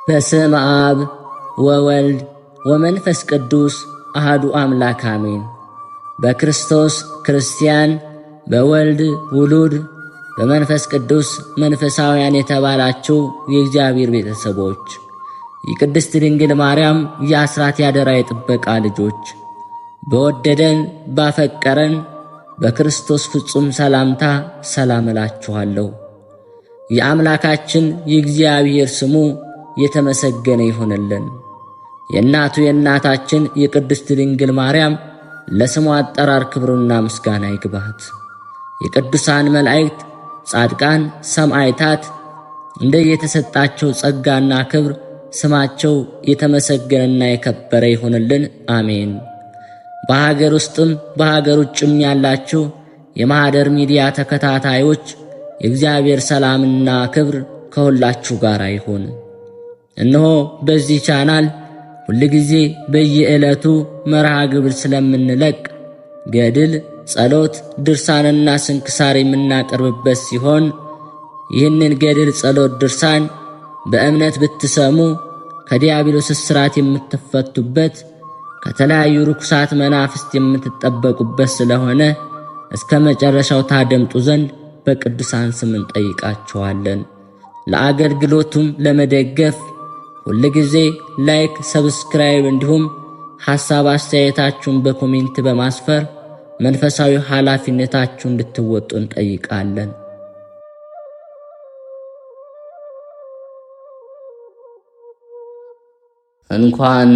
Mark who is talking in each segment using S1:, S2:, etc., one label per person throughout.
S1: በስመ አብ ወወልድ ወመንፈስ ቅዱስ አሐዱ አምላክ አሜን። በክርስቶስ ክርስቲያን፣ በወልድ ውሉድ፣ በመንፈስ ቅዱስ መንፈሳውያን የተባላችሁ የእግዚአብሔር ቤተሰቦች፣ የቅድስት ድንግል ማርያም የአስራት ያደራ የጥበቃ ልጆች፣ በወደደን ባፈቀረን በክርስቶስ ፍጹም ሰላምታ ሰላም እላችኋለሁ። የአምላካችን የእግዚአብሔር ስሙ የተመሰገነ ይሆንልን። የእናቱ የእናታችን የቅድስት ድንግል ማርያም ለስሙ አጠራር ክብሩና ምስጋና ይግባት። የቅዱሳን መላእክት፣ ጻድቃን፣ ሰማዕታት እንደየተሰጣቸው ጸጋና ክብር ስማቸው የተመሰገነና የከበረ ይሆንልን። አሜን። በሀገር ውስጥም በሀገር ውጭም ያላችሁ የማኅደር ሚዲያ ተከታታዮች የእግዚአብሔር ሰላምና ክብር ከሁላችሁ ጋር ይሁን። እነሆ በዚህ ቻናል ሁልጊዜ በየዕለቱ መርሃ ግብር ስለምንለቅ ገድል፣ ጸሎት፣ ድርሳንና ስንክሳር የምናቀርብበት ሲሆን ይህንን ገድል፣ ጸሎት፣ ድርሳን በእምነት ብትሰሙ ከዲያብሎስ እስራት የምትፈቱበት ከተለያዩ ርኩሳት መናፍስት የምትጠበቁበት ስለሆነ እስከ መጨረሻው ታደምጡ ዘንድ በቅዱሳን ስም እንጠይቃችኋለን። ለአገልግሎቱም ለመደገፍ ሁልጊዜ ላይክ፣ ሰብስክራይብ እንዲሁም ሐሳብ አስተያየታችሁን በኮሜንት በማስፈር መንፈሳዊ ኃላፊነታችሁን እንድትወጡ እንጠይቃለን። እንኳን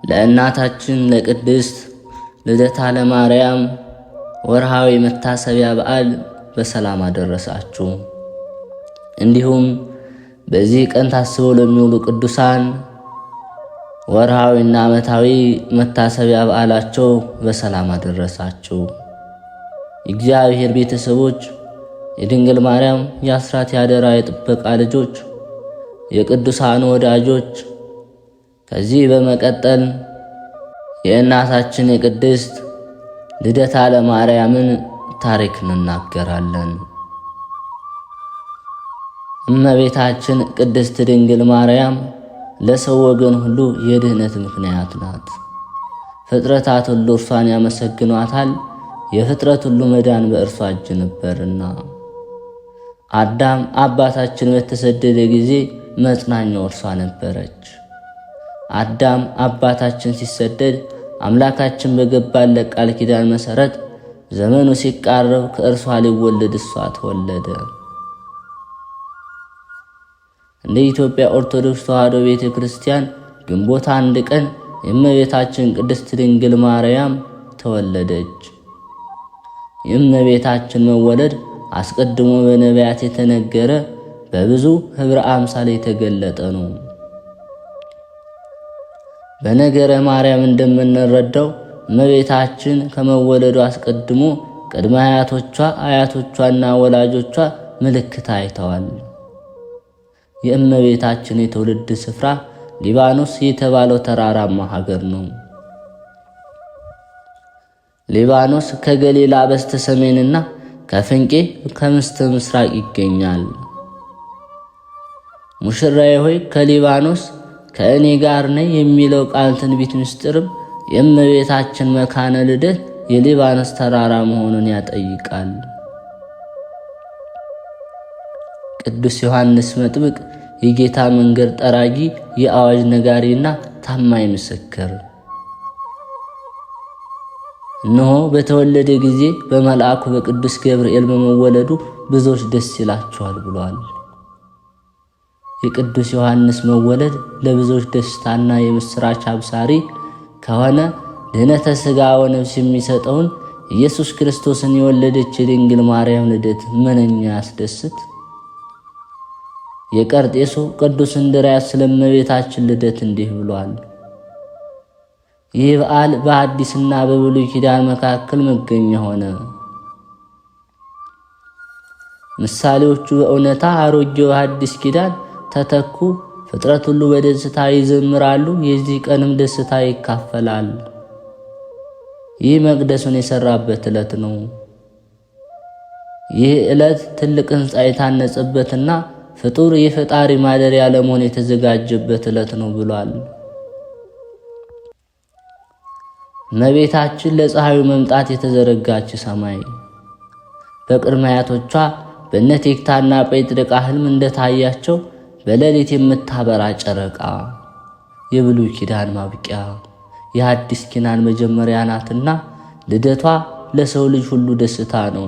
S1: ለእናታችን ለቅድስት ልደታ ለማርያም ወርሃዊ መታሰቢያ በዓል በሰላም አደረሳችሁ። እንዲሁም በዚህ ቀን ታስበው ለሚውሉ ቅዱሳን ወርሃዊና ዓመታዊ መታሰቢያ በዓላቸው በሰላም አደረሳችሁ። የእግዚአብሔር ቤተሰቦች፣ የድንግል ማርያም የአስራት ያደራ የጥበቃ ልጆች፣ የቅዱሳን ወዳጆች፣ ከዚህ በመቀጠል የእናታችን የቅድስት ልደታ ለማርያምን ታሪክ እንናገራለን። እመቤታችን ቅድስት ድንግል ማርያም ለሰው ወገን ሁሉ የድህነት ምክንያት ናት። ፍጥረታት ሁሉ እርሷን ያመሰግኗታል፣ የፍጥረት ሁሉ መዳን በእርሷ እጅ ነበርና። አዳም አባታችን በተሰደደ ጊዜ መጽናኛው እርሷ ነበረች። አዳም አባታችን ሲሰደድ አምላካችን በገባለት ቃል ኪዳን መሠረት ዘመኑ ሲቃረብ ከእርሷ ሊወለድ እሷ ተወለደ። እንደ ኢትዮጵያ ኦርቶዶክስ ተዋሕዶ ቤተ ክርስቲያን ግንቦት 1 ቀን የእመቤታችን ቅድስት ድንግል ማርያም ተወለደች። የእመቤታችን መወለድ አስቀድሞ በነቢያት የተነገረ በብዙ ኅብረ አምሳል የተገለጠ ነው። በነገረ ማርያም እንደምንረዳው እመቤታችን ከመወለዱ አስቀድሞ ቅድመ አያቶቿ፣ አያቶቿና ወላጆቿ ምልክት አይተዋል። የእመቤታችን የትውልድ ስፍራ ሊባኖስ የተባለው ተራራማ ሀገር ነው። ሊባኖስ ከገሊላ በስተ ሰሜንና ከፍንቄ ከምስተ ምስራቅ ይገኛል። ሙሽራዬ ሆይ ከሊባኖስ ከእኔ ጋር ነይ የሚለው ቃል ትንቢት ምስጢርም የእመቤታችን መካነ ልደት የሊባኖስ ተራራ መሆኑን ያጠይቃል። ቅዱስ ዮሐንስ መጥምቅ የጌታ መንገድ ጠራጊ፣ የአዋጅ ነጋሪና ታማኝ ምስክር፣ እነሆ በተወለደ ጊዜ በመልአኩ በቅዱስ ገብርኤል በመወለዱ ብዙዎች ደስ ይላቸዋል ብሏል። የቅዱስ ዮሐንስ መወለድ ለብዙዎች ደስታና የምስራች አብሳሪ ከሆነ ድኅነተ ሥጋ ወነፍስ የሚሰጠውን ኢየሱስ ክርስቶስን የወለደች የድንግል ማርያም ልደት ምንኛ ያስደስት! የቀርጤሱ ቅዱስ እንድርያስ ስለ እመቤታችን ልደት እንዲህ ብሏል። ይህ በዓል በአዲስና በብሉይ ኪዳን መካከል መገኛ ሆነ። ምሳሌዎቹ በእውነታ አሮጌው አዲስ ኪዳን ተተኩ። ፍጥረት ሁሉ በደስታ ይዘምራሉ፣ የዚህ ቀንም ደስታ ይካፈላል። ይህ መቅደሱን የሰራበት ዕለት ነው። ይህ ዕለት ትልቅ ሕንፃ የታነጸበትና ፍጡር የፈጣሪ ማደሪያ ለመሆን የተዘጋጀበት ዕለት ነው ብሏል። እመቤታችን ለፀሐዩ መምጣት የተዘረጋች ሰማይ በቅድመ አያቶቿ በእነ ቴክታና ጴጥርቃ ሕልም እንደታያቸው በሌሊት የምታበራ ጨረቃ የብሉይ ኪዳን ማብቂያ የሐዲስ ኪዳን መጀመሪያ ናትና ልደቷ ለሰው ልጅ ሁሉ ደስታ ነው።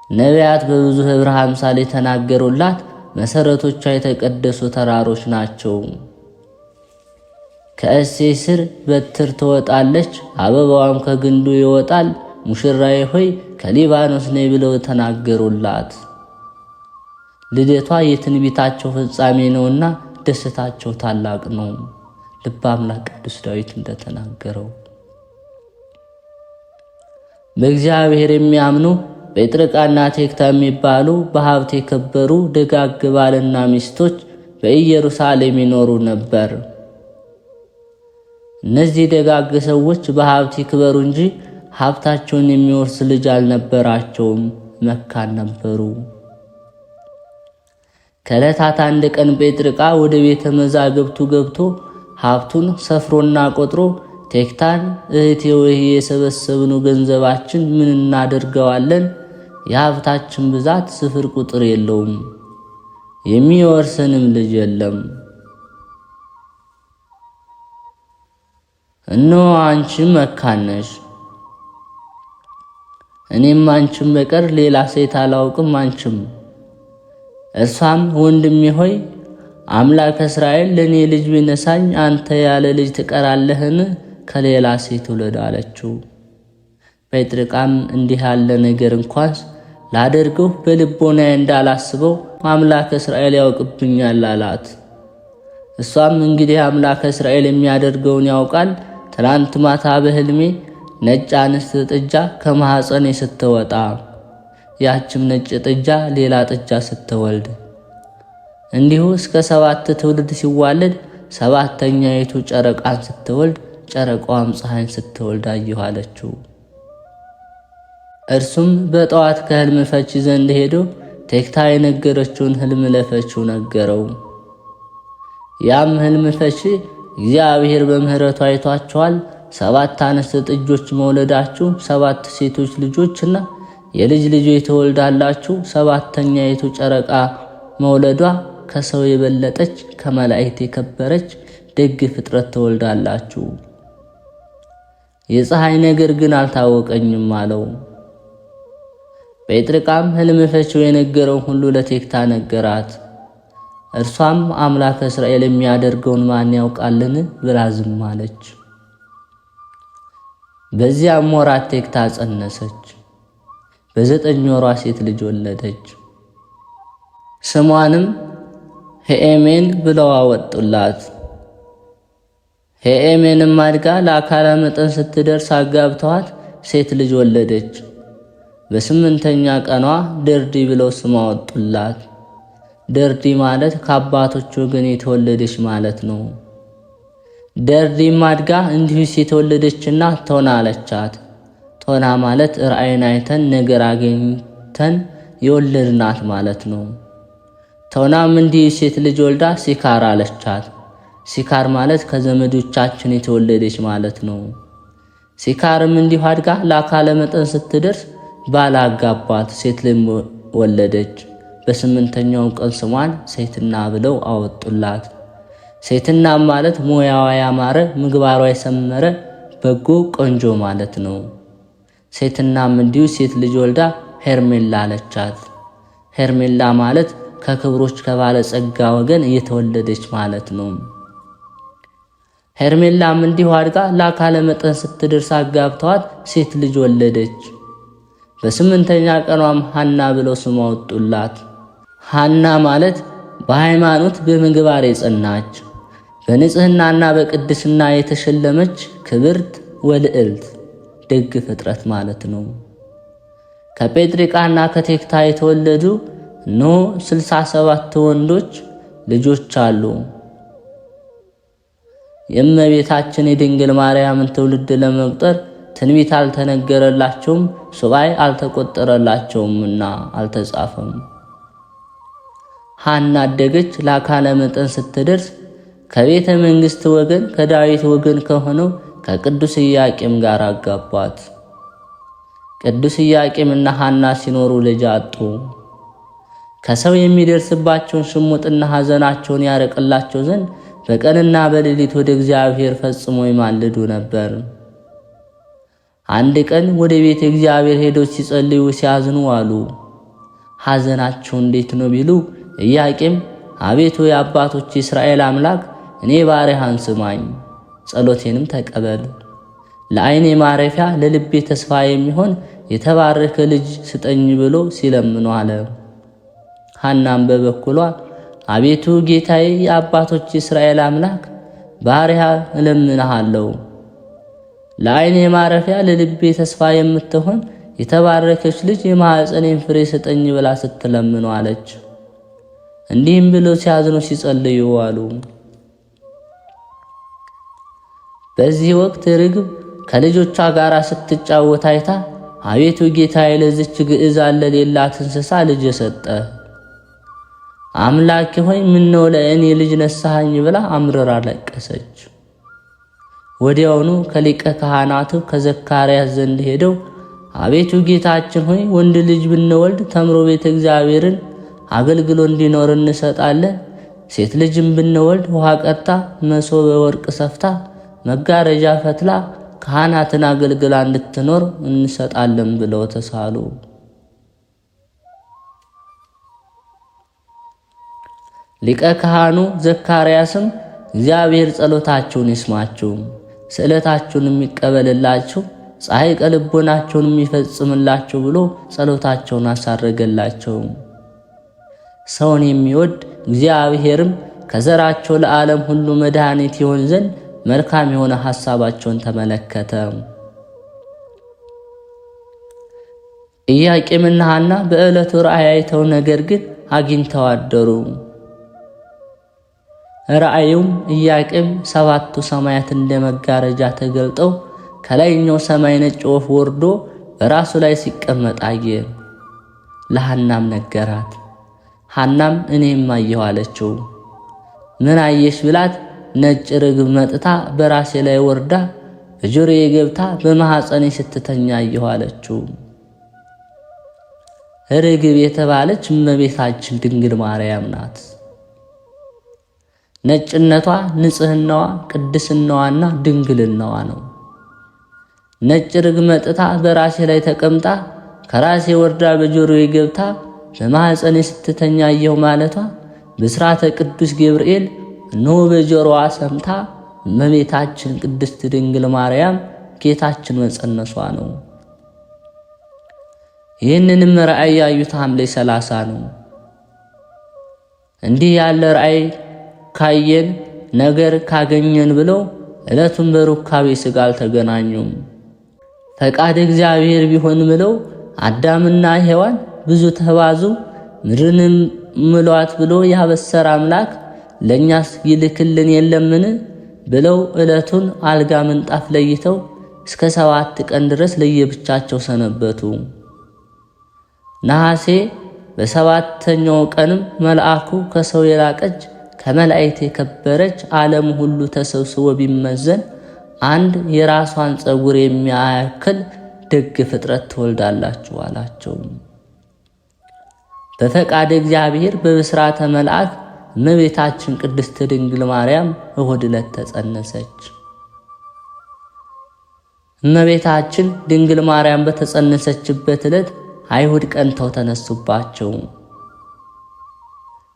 S1: ነቢያት በብዙ ኅብረ አምሳል የተናገሩላት መሠረቶቿ የተቀደሱ ተራሮች ናቸው። ከእሴይ ስር በትር ትወጣለች፣ አበባዋም ከግንዱ ይወጣል። ሙሽራዬ ሆይ ከሊባኖስ ነይ ብለው ተናገሩላት። ልደቷ የትንቢታቸው ፍጻሜ ነውና ደስታቸው ታላቅ ነው። ልበ አምላክ ቅዱስ ዳዊት እንደተናገረው በእግዚአብሔር የሚያምኑ ጴጥርቃና ቴክታ የሚባሉ በሀብት የከበሩ ደጋግ ባልና ሚስቶች በኢየሩሳሌም ይኖሩ ነበር። እነዚህ ደጋግ ሰዎች በሀብት ይክበሩ እንጂ ሀብታቸውን የሚወርስ ልጅ አልነበራቸውም፣ መካን ነበሩ። ከዕለታት አንድ ቀን ጴጥርቃ ወደ ቤተ መዛግብቱ ገብቶ ሀብቱን ሰፍሮና ቆጥሮ ቴክታን እህቴ ወይ የሰበሰብነው ገንዘባችን ምን እናደርገዋለን? የሀብታችን ብዛት ስፍር ቁጥር የለውም፣ የሚወርሰንም ልጅ የለም። እነሆ አንቺም መካን ነሽ፣ እኔም አንቺም በቀር ሌላ ሴት አላውቅም። አንቺም እርሷም ወንድሜ ሆይ አምላክ እስራኤል ለእኔ ልጅ ቢነሳኝ አንተ ያለ ልጅ ትቀራለህን? ከሌላ ሴት ውለድ አለችው። ጴጥርቃም እንዲህ ያለ ነገር እንኳን ላደርገው በልቦናዬ እንዳላስበው አምላክ እስራኤል ያውቅብኛል አላት። እሷም እንግዲህ አምላክ እስራኤል የሚያደርገውን ያውቃል። ትናንት ማታ በሕልሜ ነጭ አንስት ጥጃ ከማኅፀኔ ስትወጣ፣ ያችም ነጭ ጥጃ ሌላ ጥጃ ስትወልድ፣ እንዲሁ እስከ 7 ትውልድ ሲዋለድ 7ተኛይቱ ጨረቃን ስትወልድ፣ ጨረቃዋም ፀሐይን ስትወልድ አየሁ አለችው። እርሱም በጠዋት ከሕልም ፈቺ ዘንድ ሄዶ ቴክታ የነገረችውን ሕልም ለፈቺው ነገረው። ያም ሕልም ፈቺ እግዚአብሔር በምሕረቱ አይቷቸዋል። 7 አንስት ጥጆች መውለዳችሁ 7 ሴቶች ልጆችና የልጅ ልጆች ትወልዳላችሁ። 7ተኛይቱ ጨረቃ መውለዷ ከሰው የበለጠች ከመላእክት የከበረች ደግ ፍጥረት ትወልዳላችሁ። የፀሐይ ነገር ግን አልታወቀኝም አለው። ጴጥርቃም ሕልም ፈቺው የነገረውን ሁሉ ለቴክታ ነገራት። እርሷም አምላክ እስራኤል የሚያደርገውን ማን ያውቃልን ብላ ዝም አለች። በዚያም ወራት ቴክታ ጸነሰች፣ በ9 ወሯ ሴት ልጅ ወለደች። ስሟንም ሄኤሜን ብለው አወጡላት። ሄኤሜንም አድጋ ለአካለ መጠን ስትደርስ አጋብተዋት ሴት ልጅ ወለደች። በ8ኛ ቀኗ ደርዲ ብለው ስም አወጡላት። ደርዲ ማለት ከአባቶች ወገን የተወለደች ማለት ነው። ደርዲም አድጋ እንዲሁ የተወለደችና ቶና አለቻት። ቶና ማለት ራእይን አይተን ነገር አገኝተን የወለድናት ማለት ነው። ቶናም እንዲሁ ሴት ልጅ ወልዳ ሲካር አለቻት። ሲካር ማለት ከዘመዶቻችን የተወለደች ማለት ነው። ሲካርም እንዲሁ አድጋ ለአካለ መጠን ስትደርስ ባል አጋባት፣ ሴት ልጅ ወለደች። በ8ኛው ቀን ስሟን ሴትና ብለው አወጡላት። ሴትና ማለት ሙያዋ ያማረ ምግባሯ የሰመረ በጎ ቆንጆ ማለት ነው። ሴትናም እንዲሁ ሴት ልጅ ወልዳ ሄርሜላ አለቻት። ሄርሜላ ማለት ከክብሮች ከባለጸጋ ወገን የተወለደች ማለት ነው። ሄርሜላም እንዲሁ አድጋ ለአካለ መጠን ስትደርስ አጋብተዋት ሴት ልጅ ወለደች። በ8ኛ ቀኗም ሐና ብለው ስም አወጡላት። ሐና ማለት በሃይማኖት በምግባር የጸናች በንጽህናና በቅድስና የተሸለመች ክብርት ወልዕልት ደግ ፍጥረት ማለት ነው። ከጴጥርቃና ከቴክታ የተወለዱ እነሆ 67 ወንዶች ልጆች አሉ። የእመቤታችን የድንግል ማርያምን ትውልድ ለመቁጠር ትንቢት አልተነገረላቸውም፣ ሱባኤ አልተቆጠረላቸውምና አልተጻፈም። ሐና አደገች፣ ለአካለ መጠን ስትደርስ ከቤተ መንግሥት ወገን ከዳዊት ወገን ከሆነው ከቅዱስ ኢያቄም ጋር አጋቧት። ቅዱስ ኢያቄምና ሐና ሲኖሩ ልጅ አጡ። ከሰው የሚደርስባቸውን ሽሙጥና ሐዘናቸውን ያረቅላቸው ዘንድ በቀንና በሌሊት ወደ እግዚአብሔር ፈጽሞ ይማልዱ ነበር። አንድ ቀን ወደ ቤተ እግዚአብሔር ሄደው ሲጸልዩ ሲያዝኑ አሉ። ሐዘናቸው እንዴት ነው ቢሉ ኢያቄም አቤቱ የአባቶች እስራኤል አምላክ እኔ ባሪያህን ስማኝ፣ ጸሎቴንም ተቀበል፣ ለዓይኔ ማረፊያ ለልቤ ተስፋ የሚሆን የተባረከ ልጅ ስጠኝ ብሎ ሲለምኑ አለ። ሐናም በበኩሏ አቤቱ ጌታዬ የአባቶች እስራኤል አምላክ ባሪያ እለምንሃለሁ፣ ለዓይኔ ማረፊያ ለልቤ ተስፋ የምትሆን የተባረከች ልጅ የማኅፀኔን ፍሬ ስጠኝ ብላ ስትለምኑ አለች። እንዲህም ብለው ሲያዝኑ ሲጸልዩ አሉ። በዚህ ወቅት ርግብ ከልጆቿ ጋር ስትጫወት አይታ አቤቱ ጌታዬ ለዚች ግዕዛን ለሌላት እንስሳ ልጅ ሰጠ፣ አምላኬ ሆይ ምነው ለእኔ ልጅ ነሳኸኝ ብላ አምርራ ለቀሰች። ወዲያውኑ ከሊቀ ካህናቱ ከዘካርያስ ዘንድ ሄደው አቤቱ ጌታችን ሆይ ወንድ ልጅ ብንወልድ ተምሮ ቤተ እግዚአብሔርን አገልግሎ እንዲኖር እንሰጣለን፣ ሴት ልጅም ብንወልድ ውሃ ቀርታ መሶበ ወርቅ ሰፍታ መጋረጃ ፈትላ ካህናትን አገልግላ እንድትኖር እንሰጣለን ብለው ተሳሉ። ሊቀ ካህኑ ዘካርያስም እግዚአብሔር ጸሎታችሁን ይስማችሁ፣ ስዕለታችሁን የሚቀበልላችሁ፣ ፀሐይ ቀልቦናቸውን የሚፈጽምላቸው ብሎ ጸሎታቸውን አሳረገላቸው። ሰውን የሚወድ እግዚአብሔርም ከዘራቸው ለዓለም ሁሉ መድኃኒት ይሆን ዘንድ መልካም የሆነ ሐሳባቸውን ተመለከተ። ኢያቄምና ሐና በዕለቱ ራእይ አይተው ነገር ግን አግኝተው አደሩ። ራእዩም ኢያቄም ሰባቱ ሰማያት እንደ መጋረጃ ተገልጠው ከላይኛው ሰማይ ነጭ ወፍ ወርዶ በራሱ ላይ ሲቀመጥ አየ። ለሐናም ነገራት። ሐናም እኔም አየሁ አለችው። ምን አየሽ ብላት ነጭ ርግብ መጥታ በራሴ ላይ ወርዳ በጆሮዬ ገብታ በማኅፀኔ ስትተኛ አየሁ አለችው። ርግብ የተባለች እመቤታችን ድንግል ማርያም ናት። ነጭነቷ ንጽሕናዋ፣ ቅድስናዋና ድንግልናዋ ነው። ነጭ ርግብ መጥታ በራሴ ላይ ተቀምጣ ከራሴ ወርዳ በጆሮዬ ገብታ በማኅፀኔ ስትተኛ አየሁ ማለቷ ብስራተ ቅዱስ ገብርኤል እነሆ በጆሮዋ ሰምታ እመቤታችን ቅድስት ድንግል ማርያም ጌታችን መጸነሷ ነው። ይህንንም ራእይ ያዩት ሐምሌ 30 ነው። እንዲህ ያለ ራእይ ካየን ነገር ካገኘን ብለው ዕለቱን በሩካቤ ሥጋ አልተገናኙም። ፈቃድ እግዚአብሔር ቢሆን ብለው አዳምና ሔዋን ብዙ ተባዙ ምድርንም ምሏት ብሎ ያበሰረ አምላክ ለኛስ ይልክልን የለምን ብለው ዕለቱን አልጋ ምንጣፍ ለይተው እስከ 7 ቀን ድረስ ለየብቻቸው ሰነበቱ። ነሐሴ በ7ኛው ቀንም መልአኩ ከሰው የላቀች ከመላእክት የከበረች ዓለም ሁሉ ተሰብስቦ ቢመዘን አንድ የራሷን ፀጉር የሚያክል ደግ ፍጥረት ትወልዳላችሁ አላቸው። በፈቃድ እግዚአብሔር በብስራተ መልአክ እመቤታችን ቅድስት ድንግል ማርያም እሁድ ዕለት ተጸነሰች። እመቤታችን ድንግል ማርያም በተጸነሰችበት ዕለት አይሁድ ቀንተው ተነሱባቸው።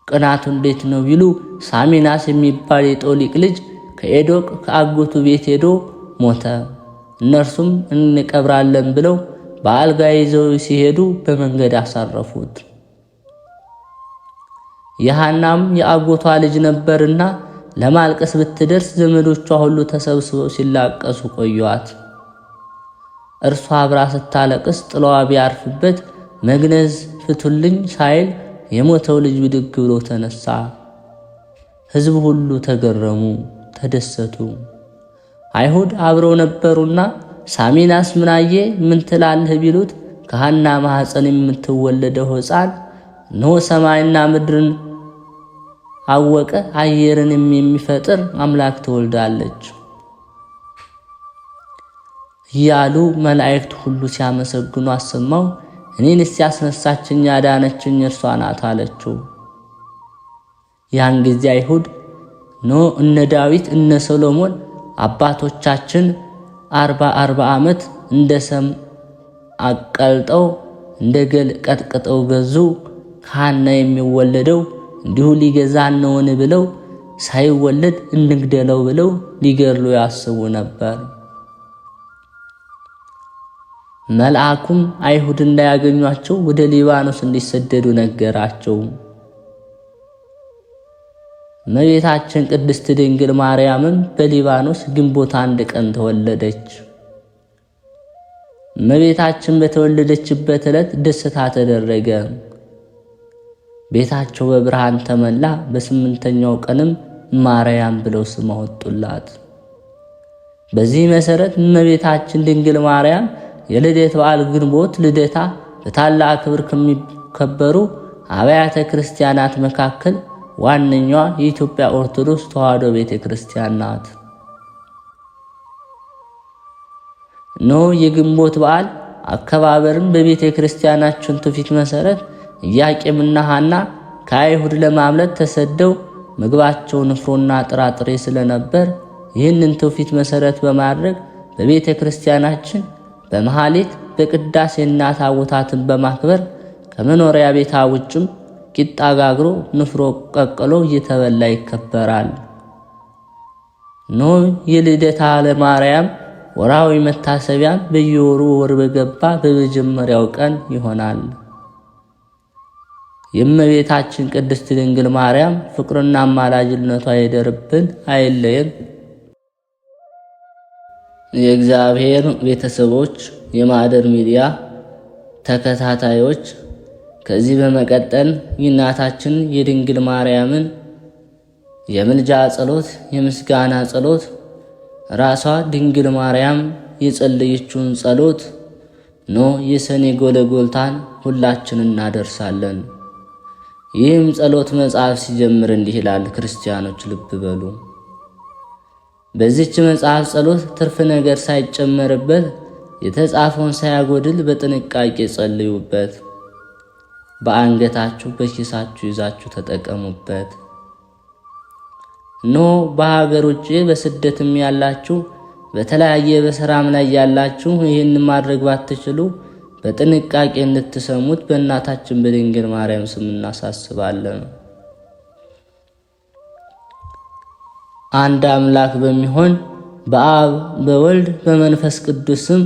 S1: ቅናቱ እንዴት ነው ቢሉ ሳሚናስ የሚባል የጦሊቅ ልጅ ከኤዶቅ ከአጎቱ ቤት ሄዶ ሞተ። እነርሱም እንቀብራለን ብለው በአልጋ ይዘው ሲሄዱ በመንገድ አሳረፉት። የሐናም የአጎቷ ልጅ ነበርና ለማልቀስ ብትደርስ ዘመዶቿ ሁሉ ተሰብስበው ሲላቀሱ ቆዩአት። እርሷ አብራ ስታለቅስ ጥላዋ ቢያርፍበት መግነዝ ፍቱልኝ ሳይል የሞተው ልጅ ብድግ ብሎ ተነሳ። ሕዝብ ሁሉ ተገረሙ፣ ተደሰቱ። አይሁድ አብረው ነበሩና ሳሚናስ ምናየ ምን ትላለህ ቢሉት ከሐና ማኅፀን የምትወለደው ሕፃን እነሆ ሰማይና ምድርን አወቀ አየርንም የሚፈጥር አምላክ ትወልዳለች እያሉ መላእክት ሁሉ ሲያመሰግኑ አሰማው። እኔንስ ያስነሳችኝ ያዳነችኝ እርሷ ናት አለችው። ያን ጊዜ አይሁድ እነ ዳዊት እነ ሰሎሞን አባቶቻችን 40 ዓመት እንደ ሰም አቀልጠው እንደ ገል ቀጥቅጠው ገዙ፣ ከሐና የሚወለደው እንዲሁ ሊገዛን ነውን ብለው ሳይወለድ እንግደለው ብለው ሊገድሉ ያስቡ ነበር። መልአኩም አይሁድ እንዳያገኟቸው ወደ ሊባኖስ እንዲሰደዱ ነገራቸው። እመቤታችን ቅድስት ድንግል ማርያምም በሊባኖስ ግንቦት 1 ቀን ተወለደች። እመቤታችን በተወለደችበት ዕለት ደስታ ተደረገ። ቤታቸው በብርሃን ተመላ። በ8ኛው ቀንም ማርያም ብለው ስም አወጡላት። በዚህ መሰረት እመቤታችን ድንግል ማርያም የልደት በዓል ግንቦት ልደታ በታላቅ ክብር ከሚከበሩ አብያተ ክርስቲያናት መካከል ዋነኛዋ የኢትዮጵያ ኦርቶዶክስ ተዋሕዶ ቤተክርስቲያን ናት። የግንቦት በዓል አከባበርም በቤተክርስቲያናችን ትውፊት መሰረት ኢያቄምና ሐና ከአይሁድ ለማምለጥ ተሰደው ምግባቸው ንፍሮና ጥራጥሬ ስለነበር ይህንን ትውፊት መሰረት በማድረግ በቤተክርስቲያናችን በመሐሌት በቅዳሴና ታቦታትን በማክበር ከመኖሪያ ቤታ ውጭም ቂጣ ጋግሮ ንፍሮ ቀቅሎ እየተበላ ይከበራል። የልደታ ለማርያም ወራዊ መታሰቢያም በየወሩ ወር በገባ በመጀመሪያው ቀን ይሆናል። የእመቤታችን ቅድስት ድንግል ማርያም ፍቅርና አማላጅነቷ ይደርብን አይለየን። የእግዚአብሔር ቤተሰቦች፣ የማኅደር ሚዲያ ተከታታዮች ከዚህ በመቀጠል የእናታችን የድንግል ማርያምን የምልጃ ጸሎት፣ የምስጋና ጸሎት ራሷ ድንግል ማርያም የጸለየችውን ጸሎት የሰኔ ጎልጎታን ሁላችን እናደርሳለን። ይህም ጸሎት መጽሐፍ ሲጀምር እንዲህ ይላል። ክርስቲያኖች ልብ በሉ። በዚች መጽሐፍ ጸሎት ትርፍ ነገር ሳይጨመርበት የተጻፈውን ሳያጎድል በጥንቃቄ ጸልዩበት። በአንገታችሁ በኪሳችሁ ይዛችሁ ተጠቀሙበት። በሀገር ውጭ በስደትም ያላችሁ በተለያየ በሰራም ላይ ያላችሁ ይህን ማድረግ ባትችሉ በጥንቃቄ እንድትሰሙት በእናታችን በድንግል ማርያም ስም እናሳስባለን። አንድ አምላክ በሚሆን በአብ በወልድ በመንፈስ ቅዱስ ስም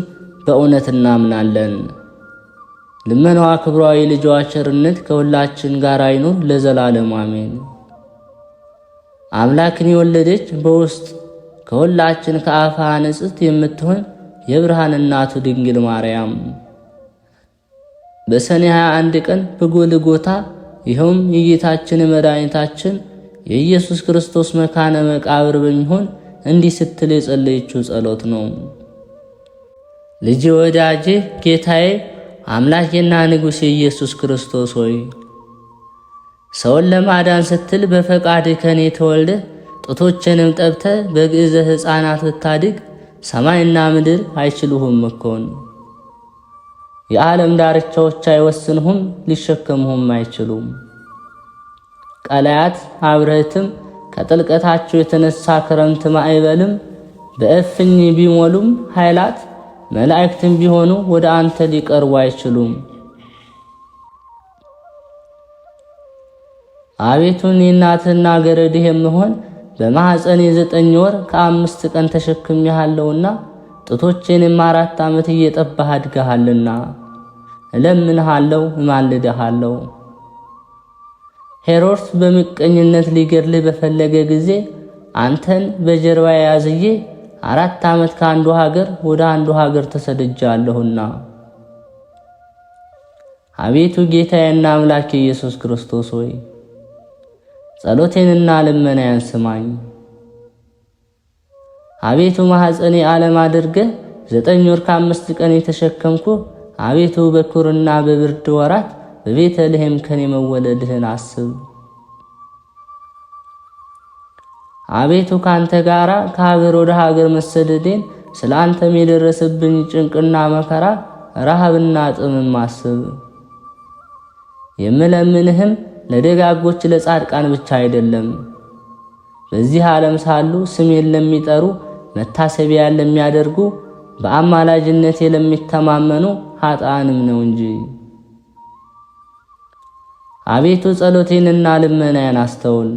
S1: በእውነት እናምናለን። ልመናዋ ክብራዊ ልጇ ቸርነት ከሁላችን ጋር አይኑር ለዘላለም አሜን። አምላክን የወለደች በውስጥ ከሁላችን ከአፋ ንጽሕት የምትሆን የብርሃን እናቱ ድንግል ማርያም በሰኔ 21 ቀን በጎልጎታ ይኸውም የጌታችን መድኃኒታችን የኢየሱስ ክርስቶስ መካነ መቃብር በሚሆን እንዲህ ስትል የጸለየችው ጸሎት ነው። ልጄ ወዳጄ ጌታዬ አምላኬና ንጉሴ ኢየሱስ ክርስቶስ ሆይ ሰውን ለማዳን ስትል በፈቃድ ከኔ ተወልደ ጡቶችንም ጠብተ በግዕዘ ሕፃናት ብታድግ ሰማይና ምድር አይችሉህም እኮን። የዓለም ዳርቻዎች አይወስንሁም ሊሸከሙህም አይችሉም። ቀላያት አብረህትም ከጥልቀታቸው የተነሳ ክረምት ማዕበልም በእፍኝ ቢሞሉም ኃይላት መላእክትም ቢሆኑ ወደ አንተ ሊቀርቡ አይችሉም። አቤቱን የእናትህና ገረድህ የምሆን በማኅፀኔ 9 ወር ከ5 ቀን ተሸክሜሃለሁና ጡቶቼንም 4 ዓመት እየጠባህ አድገሃልና እለምንሃለሁ እማልድሃለሁ። ሄሮድስ በምቀኝነት ሊገድልህ በፈለገ ጊዜ አንተን በጀርባ ያዝዬ 4 ዓመት ከአንዱ ሀገር ወደ አንዱ ሀገር ተሰድጃለሁና አቤቱ ጌታዬና አምላኬ ኢየሱስ ክርስቶስ ሆይ ጸሎቴንና ልመናዬን ስማኝ። አቤቱ ማኅፀኔ ዓለም አድርገህ 9 ወር ከ5 ቀን የተሸከምኩ አቤቱ በኩርና በብርድ ወራት በቤተልሔም ከኔ መወለድህን አስብ። አቤቱ ካንተ ጋራ ከሀገር ወደ ሀገር መሰደዴን ስለ አንተም የደረሰብኝ ጭንቅና መከራ ረሃብና ጥምም አስብ። የምለምንህም ለደጋጎች ለጻድቃን ብቻ አይደለም፣ በዚህ ዓለም ሳሉ ስሜን ለሚጠሩ መታሰቢያን ለሚያደርጉ በአማላጅነቴ ለሚተማመኑ ኃጥአንም ነው እንጂ። አቤቱ ጸሎቴንና ልመናዬን አስተውል።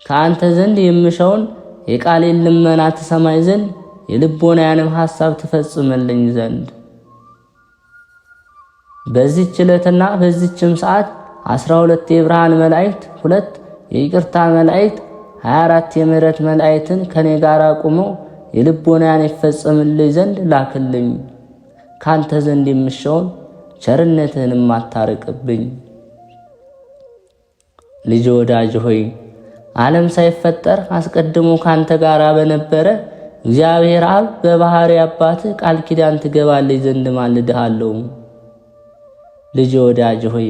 S1: ከአንተ ዘንድ የምሻውን የቃሌን ልመና ትሰማኝ ዘንድ የልቦናዬንም ሐሳብ ትፈጽምልኝ ዘንድ በዚህች ዕለትና በዚህችም ሰዓት 12 የብርሃን መላእክት፣ 2 የይቅርታ መላእክት፣ 24 የምሕረት መላእክትን ከኔ ጋር ቆመው የልቦናዬን ይፈጸምልኝ ዘንድ ላክልኝ። ካንተ ዘንድ የምሻውን ቸርነትህንም አታርቅብኝ። ልጅ ወዳጅ ሆይ ዓለም ሳይፈጠር አስቀድሞ ካንተ ጋር በነበረ እግዚአብሔር አብ በባህሪ አባት ቃል ኪዳን ትገባልኝ ዘንድ ማልድሃለሁ። ልጅ ወዳጅ ሆይ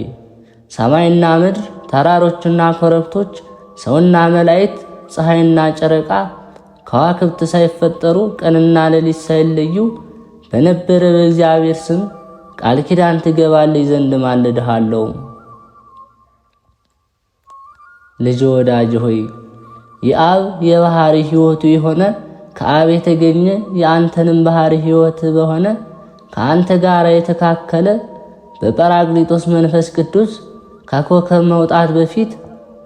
S1: ሰማይና ምድር፣ ተራሮችና ኮረብቶች፣ ሰውና መላእክት፣ ፀሐይና ጨረቃ፣ ከዋክብት ሳይፈጠሩ ቀንና ሌሊት ሳይለዩ በነበረ በእግዚአብሔር ስም ቃል ኪዳን ትገባልኝ ዘንድ ማልድሃለሁ። ልጅ ወዳጅ ሆይ የአብ የባህሪ ሕይወቱ የሆነ ከአብ የተገኘ የአንተንም ባህሪ ሕይወት በሆነ ከአንተ ጋር የተካከለ በጰራቅሊጦስ መንፈስ ቅዱስ ከኮከብ መውጣት በፊት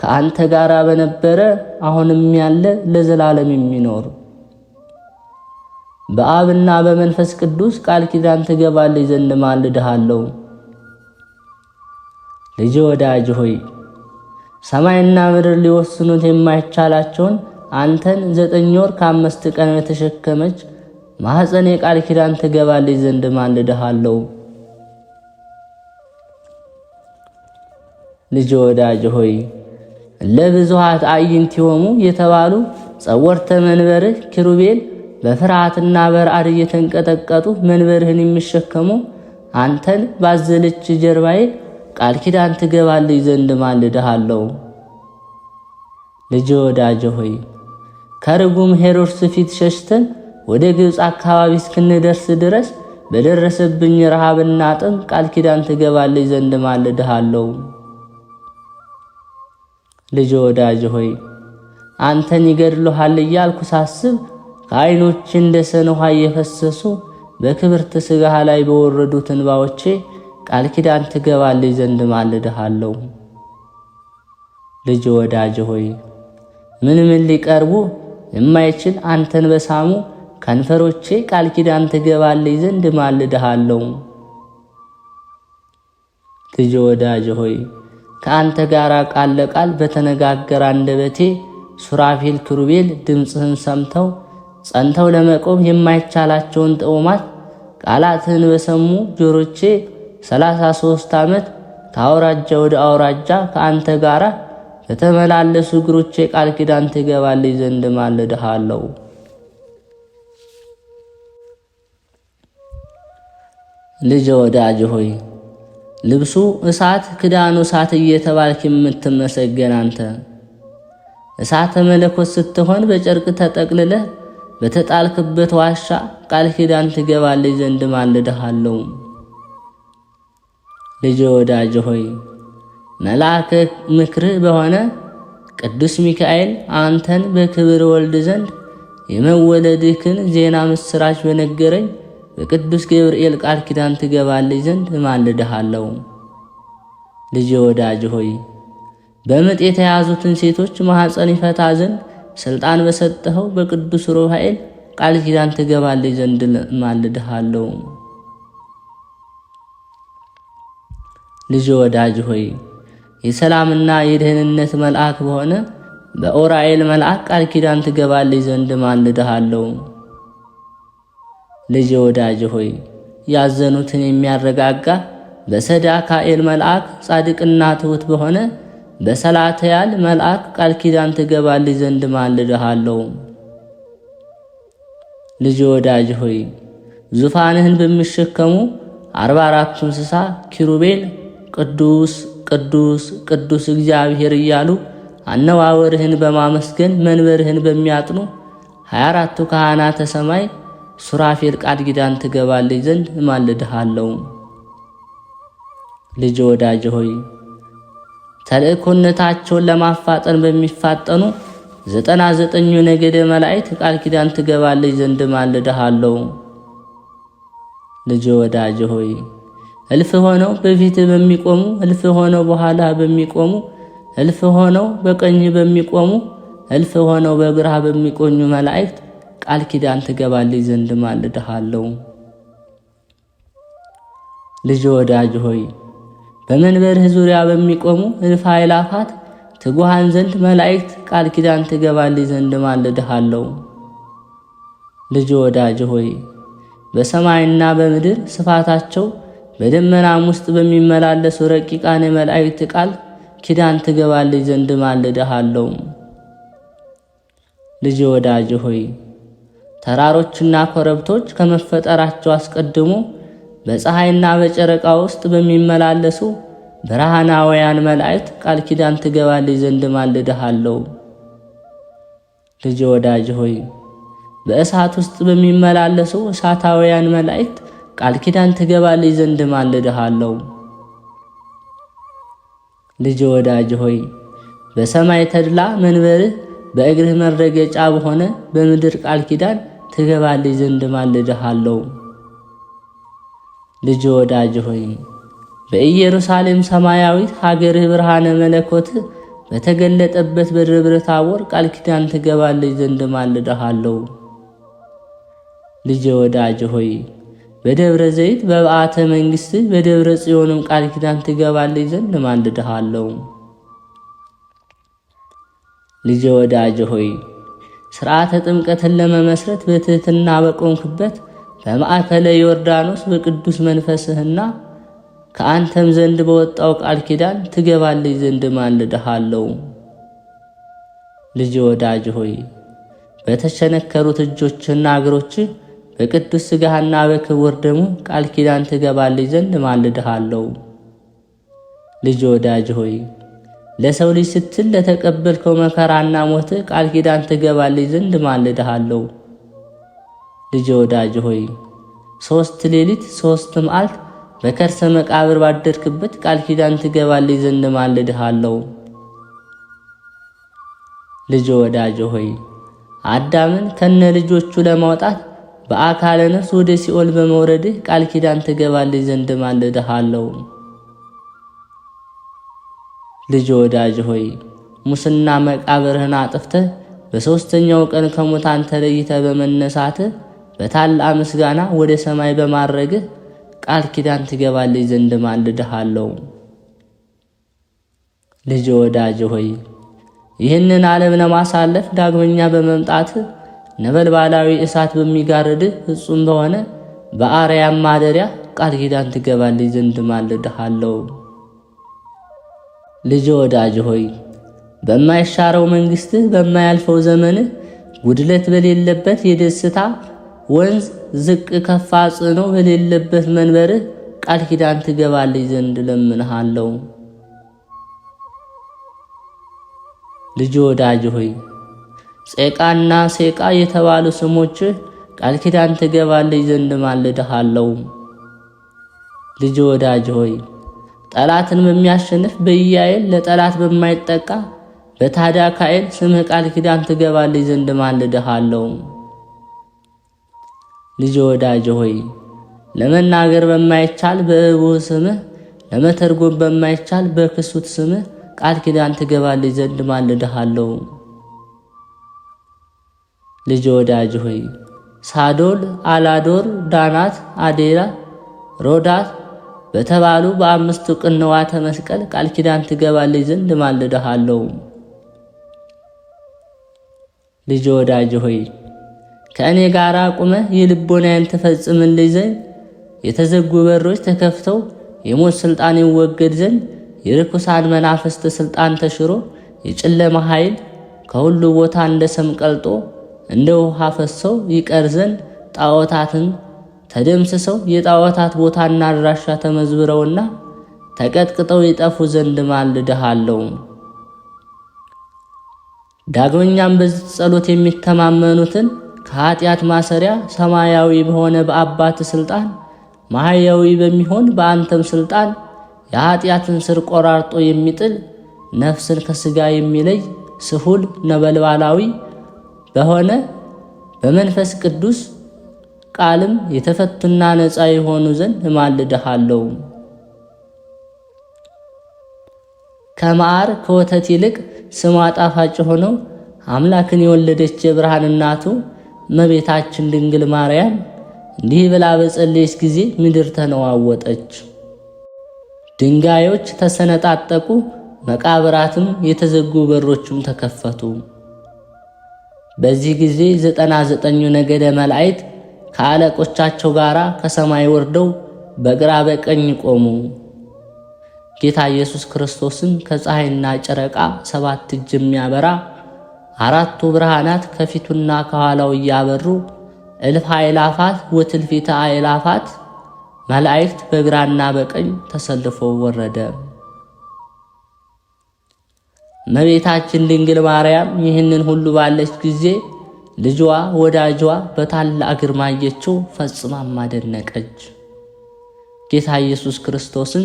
S1: ከአንተ ጋር በነበረ አሁንም ያለ ለዘላለም የሚኖር በአብና በመንፈስ ቅዱስ ቃል ኪዳን ትገባልኝ ዘንድ ማልድሃለሁ። ልጅ ወዳጅ ሆይ ሰማይና ምድር ሊወስኑት የማይቻላቸውን አንተን 9 ወር ከ5 ቀን የተሸከመች ማኅፀን የቃል ኪዳን ትገባልኝ ዘንድ ማልድሃለሁ። ልጅ ወዳጅ ሆይ ለብዙኃት አዕይንቲሆሙ የተባሉ ጸወርተ መንበርህ ኪሩቤል በፍርሃትና በረዓድ እየተንቀጠቀጡ መንበርህን የሚሸከሙ አንተን ባዘለች ጀርባዬ ቃል ኪዳን ትገባልኝ ዘንድ ማልድሃለሁ። ልጅ ወዳጅ ሆይ ከርጉም ሄሮድስ ፊት ሸሽተን ወደ ግብፅ አካባቢ እስክንደርስ ድረስ በደረሰብኝ ረሃብና ጥም ቃል ኪዳን ትገባልኝ ዘንድ ማልድሃለሁ። ልጅ ወዳጅ ሆይ አንተን ይገድሉሃል እያልኩ ሳስብ ከዓይኖች እንደ ሰን ውሃ እየፈሰሱ በክብርት ሥጋህ ላይ በወረዱት እንባዎቼ ቃል ኪዳን ትገባልኝ ዘንድ ማልድሃለሁ። ልጅ ወዳጅ ሆይ ምን ሊቀርቡ የማይችል አንተን በሳሙ ከንፈሮቼ ቃል ኪዳን ትገባልኝ ዘንድ ማልድሃለሁ። ልጅ ወዳጅ ሆይ ከአንተ ጋር ቃል ለቃል በተነጋገረ አንደበቴ ሱራፌል ኪሩቤል ድምፅህን ሰምተው ጸንተው ለመቆም የማይቻላቸውን ጥዑማት ቃላትህን በሰሙ ጆሮቼ 33 ዓመት ከአውራጃ ወደ አውራጃ ከአንተ ጋር በተመላለሱ እግሮቼ ቃል ኪዳን ትገባልኝ ዘንድ ማልድሃለሁ። ልጅ ወዳጅ ሆይ ልብሱ እሳት ክዳኑ እሳት እየተባልክ የምትመሰገን አንተ እሳተ መለኮት ስትሆን በጨርቅ ተጠቅልለህ በተጣልክበት ዋሻ ቃል ኪዳን ትገባልኝ ዘንድ ማልድሃለሁ። ልጅ ወዳጅ ሆይ መልአከ ምክርህ በሆነ ቅዱስ ሚካኤል አንተን በክብር ወልድ ዘንድ የመወለድህን ዜና ምስራች በነገረኝ በቅዱስ ገብርኤል ቃል ኪዳን ትገባልኝ ዘንድ ማልድሃለሁ። ልጅ ወዳጅ ሆይ በምጥ የተያዙትን ሴቶች ማኅፀን ይፈታ ዘንድ ሥልጣን በሰጠኸው በቅዱስ ሩፋኤል ቃል ኪዳን ትገባልኝ ዘንድ ማልድሃለሁ። ልጅ ወዳጅ ሆይ የሰላምና የደህንነት መልአክ በሆነ በኡራኤል መልአክ ቃል ኪዳን ትገባልኝ ዘንድ ማልድሃለሁ። ልጅ ወዳጅ ሆይ ያዘኑትን የሚያረጋጋ በሰዳካኤል መልአክ ጻድቅና ትሑት በሆነ በሰላትያል መልአክ ቃል ኪዳን ትገባልኝ ዘንድ ማልድሃለሁ። ልጅ ወዳጅ ሆይ ዙፋንህን በሚሸከሙ 44ቱ እንስሳ ኪሩቤል ቅዱስ ቅዱስ ቅዱስ እግዚአብሔር እያሉ አነዋወርህን በማመስገን መንበርህን በሚያጥኑ 24ቱ ካህናተ ሰማይ ሱራፌል ቃል ኪዳን ትገባልኝ ዘንድ እማልድሃለሁ። ልጅ ወዳጅ ሆይ ተልእኮነታቸውን ለማፋጠን በሚፋጠኑ 99 ነገደ መላእክት ቃል ኪዳን ትገባልኝ ዘንድ እማልድሃለሁ። ልጅ ወዳጅ ሆይ እልፍ ሆነው በፊት በሚቆሙ፣ እልፍ ሆነው በኋላ በሚቆሙ፣ እልፍ ሆነው በቀኝ በሚቆሙ፣ እልፍ ሆነው በግራ በሚቆኙ መላእክት ቃል ኪዳን ትገባልኝ ዘንድ እማልድሃለሁ። ልጅ ወዳጅ ሆይ በመንበርህ ዙሪያ በሚቆሙ እልፍ አእላፋት ትጉሃን ዘንድ መላእክት ቃል ኪዳን ትገባልኝ ዘንድ እማልድሃለሁ። ልጅ ወዳጅ ሆይ በሰማይና በምድር ስፋታቸው በደመናም ውስጥ በሚመላለሱ ረቂቃን የመላእክት ቃል ኪዳን ትገባልኝ ዘንድ እማልድሃለሁ። ልጅ ወዳጅ ሆይ ተራሮችና ኮረብቶች ከመፈጠራቸው አስቀድሞ በፀሐይና በጨረቃ ውስጥ በሚመላለሱ ብርሃናውያን መላእክት ቃል ኪዳን ትገባልኝ ዘንድ እማልድሃለሁ። ልጅ ወዳጅ ሆይ በእሳት ውስጥ በሚመላለሱ እሳታውያን መላእክት ቃል ኪዳን ትገባልኝ ዘንድ እማልድሃለሁ። ልጅ ወዳጅ ሆይ በሰማይ ተድላ መንበርህ በእግርህ መረገጫ በሆነ በምድር ቃል ኪዳን ትገባልኝ ዘንድ እማልድሃለሁ። ልጅ ወዳጅ ሆይ በኢየሩሳሌም ሰማያዊት ሀገርህ ብርሃነ መለኮት በተገለጠበት በደብረ ታቦር ቃል ኪዳን ትገባልኝ ዘንድ እማልድሃለሁ። ልጅ ወዳጅ ሆይ በደብረ ዘይት በበዓተ መንግሥት በደብረ ጽዮንም ቃል ኪዳን ትገባልኝ ዘንድ እማልድሃለሁ። ልጅ ወዳጅ ሆይ ሥርዓተ ጥምቀትን ለመመስረት በትሕትና በቆምክበት በማዕከለ ዮርዳኖስ በቅዱስ መንፈስህና ከአንተም ዘንድ በወጣው ቃል ኪዳን ትገባልኝ ዘንድ እማልድሃለሁ። ልጅ ወዳጅ ሆይ በተቸነከሩት እጆችና እግሮችህ በቅዱስ ሥጋህና በክቡር ደሙ ቃል ኪዳን ትገባልኝ ዘንድ እማልድሃለሁ። ልጅ ወዳጅ ሆይ ለሰው ልጅ ስትል ለተቀበልከው መከራና ሞት ቃል ኪዳን ትገባልኝ ዘንድ እማልድሃለሁ። ልጅ ወዳጅ ሆይ 3 ሌሊት 3 መዓልት በከርሰ መቃብር ባደርክበት ቃል ኪዳን ትገባልኝ ዘንድ እማልድሃለሁ። ልጅ ወዳጅ ሆይ አዳምን ከነ ልጆቹ ለማውጣት በአካለ ነፍስ ወደ ሲኦል በመውረድህ ቃል ኪዳን ትገባልኝ ዘንድ እማልድሃለሁ። ልጅ ወዳጅ ሆይ ሙስና መቃብርህን አጥፍተህ በሦስተኛው ቀን ከሙታን ተለይተህ በመነሳትህ በታላቅ ምስጋና ወደ ሰማይ በማረግህ ቃል ኪዳን ትገባልኝ ዘንድ እማልድሃለሁ። ልጅ ወዳጅ ሆይ ይህንን ዓለም ለማሳለፍ ዳግመኛ በመምጣትህ ነበልባላዊ እሳት በሚጋርድህ ፍጹም በሆነ በአርያም ማደሪያ ቃል ኪዳን ትገባልኝ ዘንድ እማልድሃለሁ። ልጅ ወዳጅ ሆይ በማይሻረው መንግሥትህ በማያልፈው ዘመንህ ጉድለት በሌለበት የደስታ ወንዝ ዝቅ ከፍ አጽኖ በሌለበት መንበርህ ቃል ኪዳን ትገባልኝ ዘንድ እለምንሃለሁ። ልጅ ወዳጅ ሆይ ጼቃና ሴቃ የተባሉ ስሞችህ ቃል ኪዳን ትገባልኝ ዘንድ እማልድሃለሁ። ልጅ ወዳጅ ሆይ ጠላትን በሚያሸንፍ በኢያኤል ለጠላት በማይጠቃ በታዳካኤል ስምህ ቃል ኪዳን ትገባልኝ ዘንድ እማልድሃለሁ። ልጅ ወዳጅ ሆይ ለመናገር በማይቻል በእቡህ ስምህ ለመተርጎም በማይቻል በክሱት ስምህ ቃል ኪዳን ትገባልኝ ዘንድ እማልድሃለሁ። ልጅ ወዳጅ ሆይ ሳዶል፣ አላዶር፣ ዳናት፣ አዴራ፣ ሮዳት በተባሉ በ5 ቅንዋተ መስቀል ቃል ኪዳን ትገባልኝ ዘንድ እማልድሃለሁ። ልጅ ወዳጅ ሆይ ከእኔ ጋር ቁመህ የልቦናዬን ትፈጽምልኝ ዘንድ የተዘጉ በሮች ተከፍተው የሞት ሥልጣን ይወገድ ዘንድ የርኩሳን መናፍስት ሥልጣን ተሽሮ የጨለማ ኃይል ከሁሉ ቦታ እንደ ሰም ቀልጦ እንደ ውሃ ፈሰው ይቀር ዘንድ ጣዖታትን ተደምስሰው የጣዖታት ቦታና አድራሻ ተመዝብረውና ተቀጥቅጠው ይጠፉ ዘንድ እማልድሃለሁ። ዳግመኛም በዚህ ጸሎት የሚተማመኑትን ከኃጢአት ማሰሪያ ሰማያዊ በሆነ በአባት ስልጣን ማህያዊ በሚሆን በአንተም ስልጣን የኃጢአትን ስር ቆራርጦ የሚጥል ነፍስን ከሥጋ የሚለይ ስሁል ነበልባላዊ በሆነ በመንፈስ ቅዱስ ቃልም የተፈቱና ነፃ የሆኑ ዘንድ እማልድሃለሁ። ከማር ከወተት ይልቅ ስሟ ጣፋጭ ሆነው አምላክን የወለደች የብርሃን እናቱ እመቤታችን ድንግል ማርያም እንዲህ ብላ በጸለየች ጊዜ ምድር ተነዋወጠች፣ ድንጋዮች ተሰነጣጠቁ፣ መቃብራትም የተዘጉ በሮችም ተከፈቱ። በዚህ ጊዜ 99ኙ ነገደ መላእክት ከአለቆቻቸው ጋር ከሰማይ ወርደው በግራ በቀኝ ቆሙ። ጌታ ኢየሱስ ክርስቶስም ከፀሐይና ጨረቃ 7 እጅ የሚያበራ 4ቱ ብርሃናት ከፊቱና ከኋላው እያበሩ እልፍ አእላፋት ወትልፊተ አእላፋት መላእክት በግራና በቀኝ ተሰልፈው ወረደ። እመቤታችን ድንግል ማርያም ይህንን ሁሉ ባለች ጊዜ ልጇ ወዳጇ በታላቅ ግርማ አየችው፣ ፈጽማም አደነቀች። ጌታ ኢየሱስ ክርስቶስን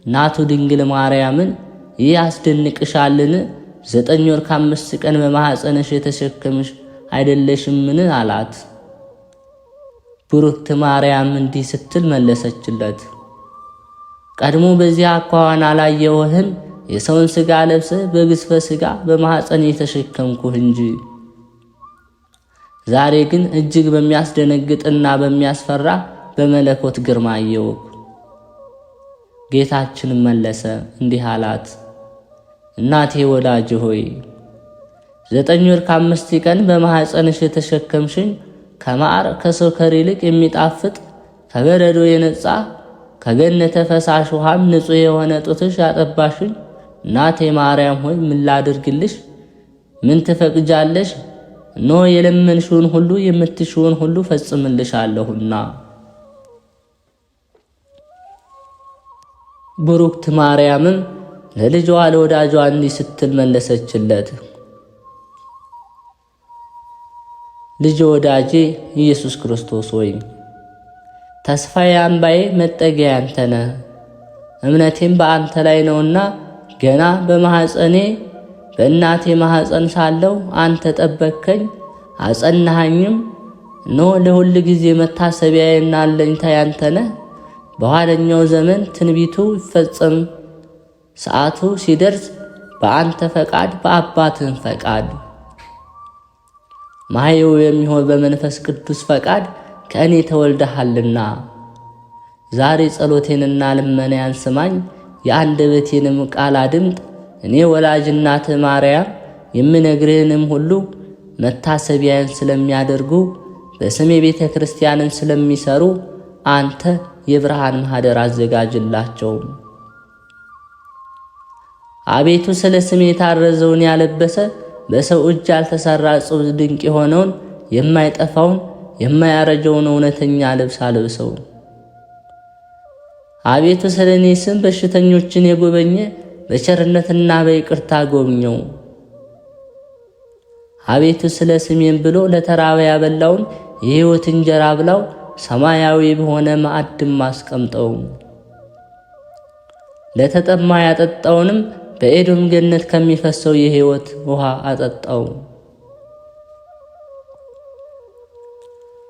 S1: እናቱ ድንግል ማርያምን ይህ ያስደንቅሻልን? 9 ወር ከ5 ቀን በማኅፀንሽ የተሸከምሽ አይደለሽምን? አላት። ብሩክት ማርያም እንዲህ ስትል መለሰችለት፣ ቀድሞ በዚህ አኳኋን አላየሁህም፣ የሰውን ሥጋ ለብሰህ በግዝፈ ሥጋ በማኅፀን የተሸከምኩህ እንጂ። ዛሬ ግን እጅግ በሚያስደነግጥና በሚያስፈራ በመለኮት ግርማ አየሁህ። ጌታችንም መለሰ እንዲህ አላት፣ እናቴ ወዳጅ ሆይ 9 ወር ከ5 ቀን በማኅፀንሽ የተሸከምሽኝ ከማር ከሰከር ይልቅ የሚጣፍጥ ከበረዶ የነጻ ከገነተ ፈሳሽ ውሃም ንጹሕ የሆነ ጡትሽ ያጠባሽኝ እናቴ ማርያም ሆይ ምን ላድርግልሽ? ምን ትፈቅጃለሽ? እነሆ የለመንሽውን ሁሉ የምትሽውን ሁሉ ፈጽምልሻለሁና። ብሩክት ማርያምም ለልጇ ለወዳጇ እንዲህ ስትል መለሰችለት፣ ልጅ ወዳጄ ኢየሱስ ክርስቶስ ሆይ ተስፋዬ፣ አምባዬ፣ መጠጊያ አንተ ነህ። እምነቴም በአንተ ላይ ነውና ገና በማኅፀኔ በእናቴ ማኅፀን ሳለሁ አንተ ጠበቅከኝ አጸናኸኝም። እነሆ ለሁል ጊዜ መታሰቢያዬና አለኝታዬ አንተ ነህ። በኋለኛው ዘመን ትንቢቱ ይፈጸም ሰዓቱ ሲደርስ በአንተ ፈቃድ በአባትህም ፈቃድ ማየው የሚሆን በመንፈስ ቅዱስ ፈቃድ ከእኔ ተወልደሃልና ዛሬ ጸሎቴንና ልመናዬን ስማኝ፣ የአንደበቴንም ቃል አድምጥ። እኔ ወላጅ እናትህ ማርያም የምነግርህንም ሁሉ መታሰቢያን ስለሚያደርጉ በስሜ ቤተ ክርስቲያንን ስለሚሰሩ አንተ የብርሃን ማኅደር አዘጋጅላቸው። አቤቱ ስለ ስሜ የታረዘውን ያለበሰ በሰው እጅ ያልተሰራ ጽብ ድንቅ የሆነውን የማይጠፋውን የማያረጀውን እውነተኛ ልብስ አልብሰው። አቤቱ ስለ እኔ ስም በሽተኞችን የጎበኘ በቸርነትና በይቅርታ ጎብኘው። አቤቱ ስለ ስሜን ብሎ ለተራበ ያበላውን የሕይወት እንጀራ ብላው፣ ሰማያዊ በሆነ ማዕድም አስቀምጠው። ለተጠማ ያጠጣውንም በኤዶም ገነት ከሚፈሰው የሕይወት ውሃ አጠጣው።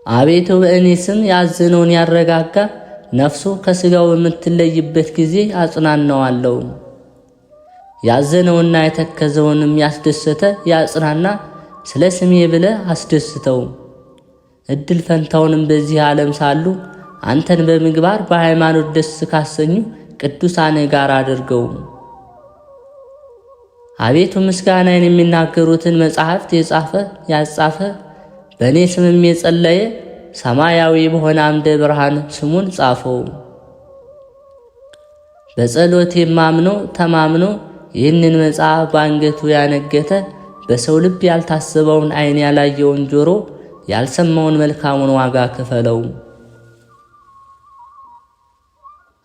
S1: አቤቱ በእኔ ስም ያዘነውን ያረጋጋ፣ ነፍሱ ከሥጋው በምትለይበት ጊዜ አጽናናዋለሁ። ያዘነውና የተከዘውንም ያስደሰተ ያጽናና፣ ስለ ስሜ ብለ አስደስተው። እድል ፈንታውንም በዚህ ዓለም ሳሉ አንተን በምግባር በሃይማኖት ደስ ካሰኙ ቅዱሳን ጋር አድርገው። አቤቱ ምስጋናን የሚናገሩትን መጻሕፍት የጻፈ ያጻፈ በእኔ ስምም የጸለየ ሰማያዊ በሆነ አምደ ብርሃን ስሙን ጻፈው። በጸሎት የማምኖ ተማምኖ ይህንን መጽሐፍ በአንገቱ ያነገተ በሰው ልብ ያልታሰበውን ዓይን ያላየውን ጆሮ ያልሰማውን መልካሙን ዋጋ ክፈለው።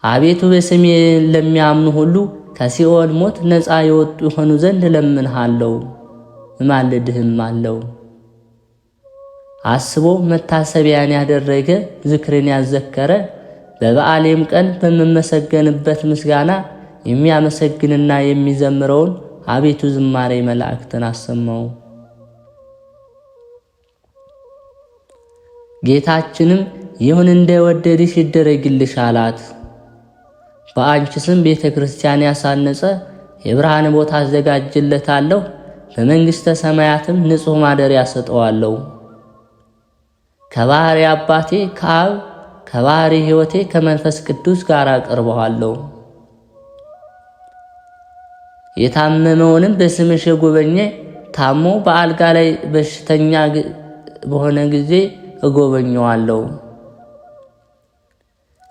S1: አቤቱ በስሜ ለሚያምኑ ሁሉ ከሲኦል ሞት ነፃ የወጡ የሆኑ ዘንድ እለምንሃለሁ። እማልድህም አለው። አስቦ መታሰቢያን ያደረገ ዝክርን ያዘከረ በበዓሌም ቀን በመመሰገንበት ምስጋና የሚያመሰግንና የሚዘምረውን አቤቱ ዝማሬ መላእክትን አሰማው። ጌታችንም ይሁን እንደወደድሽ ይደረግልሽ አላት። በአንቺ ስም ቤተ ክርስቲያን ያሳነጸ የብርሃን ቦታ አዘጋጅለታለሁ፣ በመንግሥተ ሰማያትም ንጹሕ ማደሪያ ሰጠዋለሁ። ከባሕሪ አባቴ ከአብ ከባሕሪ ሕይወቴ ከመንፈስ ቅዱስ ጋር አቀርበዋለሁ። የታመመውንም በስምሽ የጎበኘ ታሞ በአልጋ ላይ በሽተኛ በሆነ ጊዜ እጎበኘዋለሁ።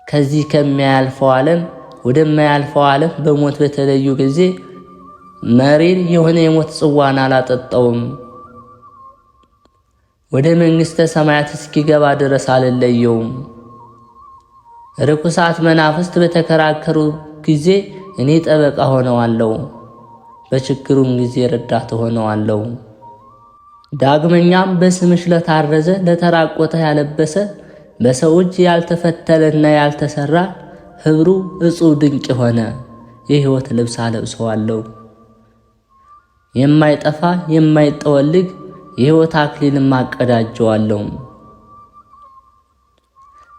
S1: ከዚህ ከሚያልፈው ዓለም ወደማያልፈው ዓለም በሞት በተለዩ ጊዜ መሪር የሆነ የሞት ጽዋን አላጠጣውም። ወደ መንግሥተ ሰማያት እስኪገባ ድረስ አልለየውም። ርኩሳት መናፍስት በተከራከሩ ጊዜ እኔ ጠበቃ ሆነዋለሁ፣ በችግሩም ጊዜ ረዳት ሆነዋለሁ። ዳግመኛም በስምሽ ለታረዘ ለተራቆተ ያለበሰ በሰው እጅ ያልተፈተለና ያልተሰራ ህብሩ እጹብ ድንቅ የሆነ የሕይወት ልብስ አለብሰዋለሁ። የማይጠፋ የማይጠወልግ የሕይወት አክሊልም አቀዳጀዋለሁ።